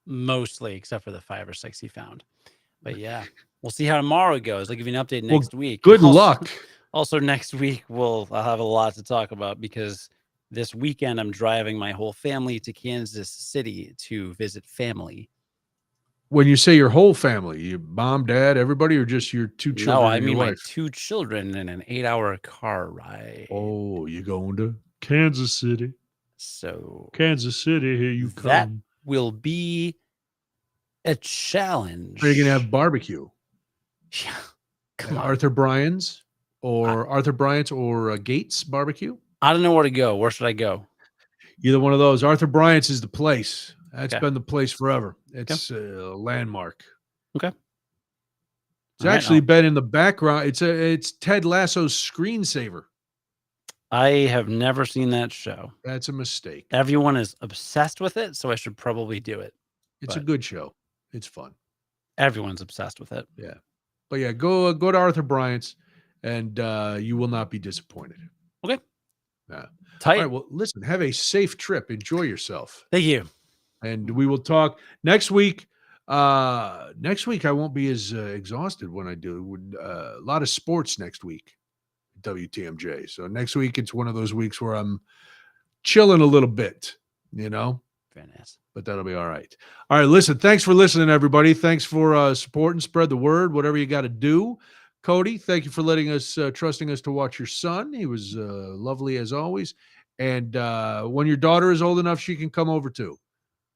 Mostly, except for the 5 or 6 he found. But yeah, we'll see how tomorrow goes. I'll give you an update next week. Good luck. Also, next week I'll have a lot to talk about because this weekend I'm driving my whole family to Kansas City to visit family. When you say your whole family, your mom, dad, everybody, or just your 2 children? No, I and mean your my wife? 2 children in an 8-hour car ride. Oh, you're going to Kansas City. So Kansas City, here you come. that will be a challenge. Are you going to have barbecue? Yeah. Come on. Arthur Bryant's or Gates barbecue? I don't know where to go. Where should I go? Either one of those. Arthur Bryant's is the place. That's Okay. been the place forever. It's a landmark. Okay. It's actually been in the background. It's Ted Lasso's screensaver. I have never seen that show. That's a mistake. Everyone is obsessed with it, so I should probably do it. It's a good show. It's fun. Everyone's obsessed with it. Yeah. But yeah, go to Arthur Bryant's and you will not be disappointed. Okay. Yeah. Tight. All right. Well, listen, have a safe trip. Enjoy yourself. Thank you. And we will talk next week. Next week, I won't be as exhausted when I do. A lot of sports next week, WTMJ. So next week, it's one of those weeks where I'm chilling a little bit, Very nice. but that'll be all right. All right. Listen, thanks for listening, everybody. Thanks for supporting, spread the word, whatever you got to do. Cody, thank you for letting us, trusting us to watch your son. He was lovely as always. And when your daughter is old enough, she can come over too.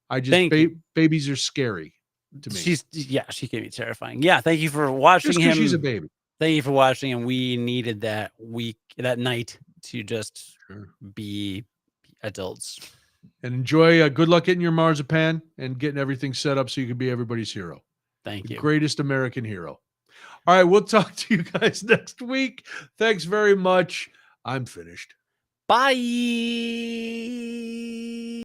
Babies are scary to me. She can be terrifying. Yeah, thank you for watching him. She's a baby. Thank you for watching him. We needed that night to just be adults. And enjoy. Good luck getting your marzipan and getting everything set up so you can be everybody's hero. Thank you. Greatest American hero. All right, we'll talk to you guys next week. Thanks very much. I'm finished. Bye.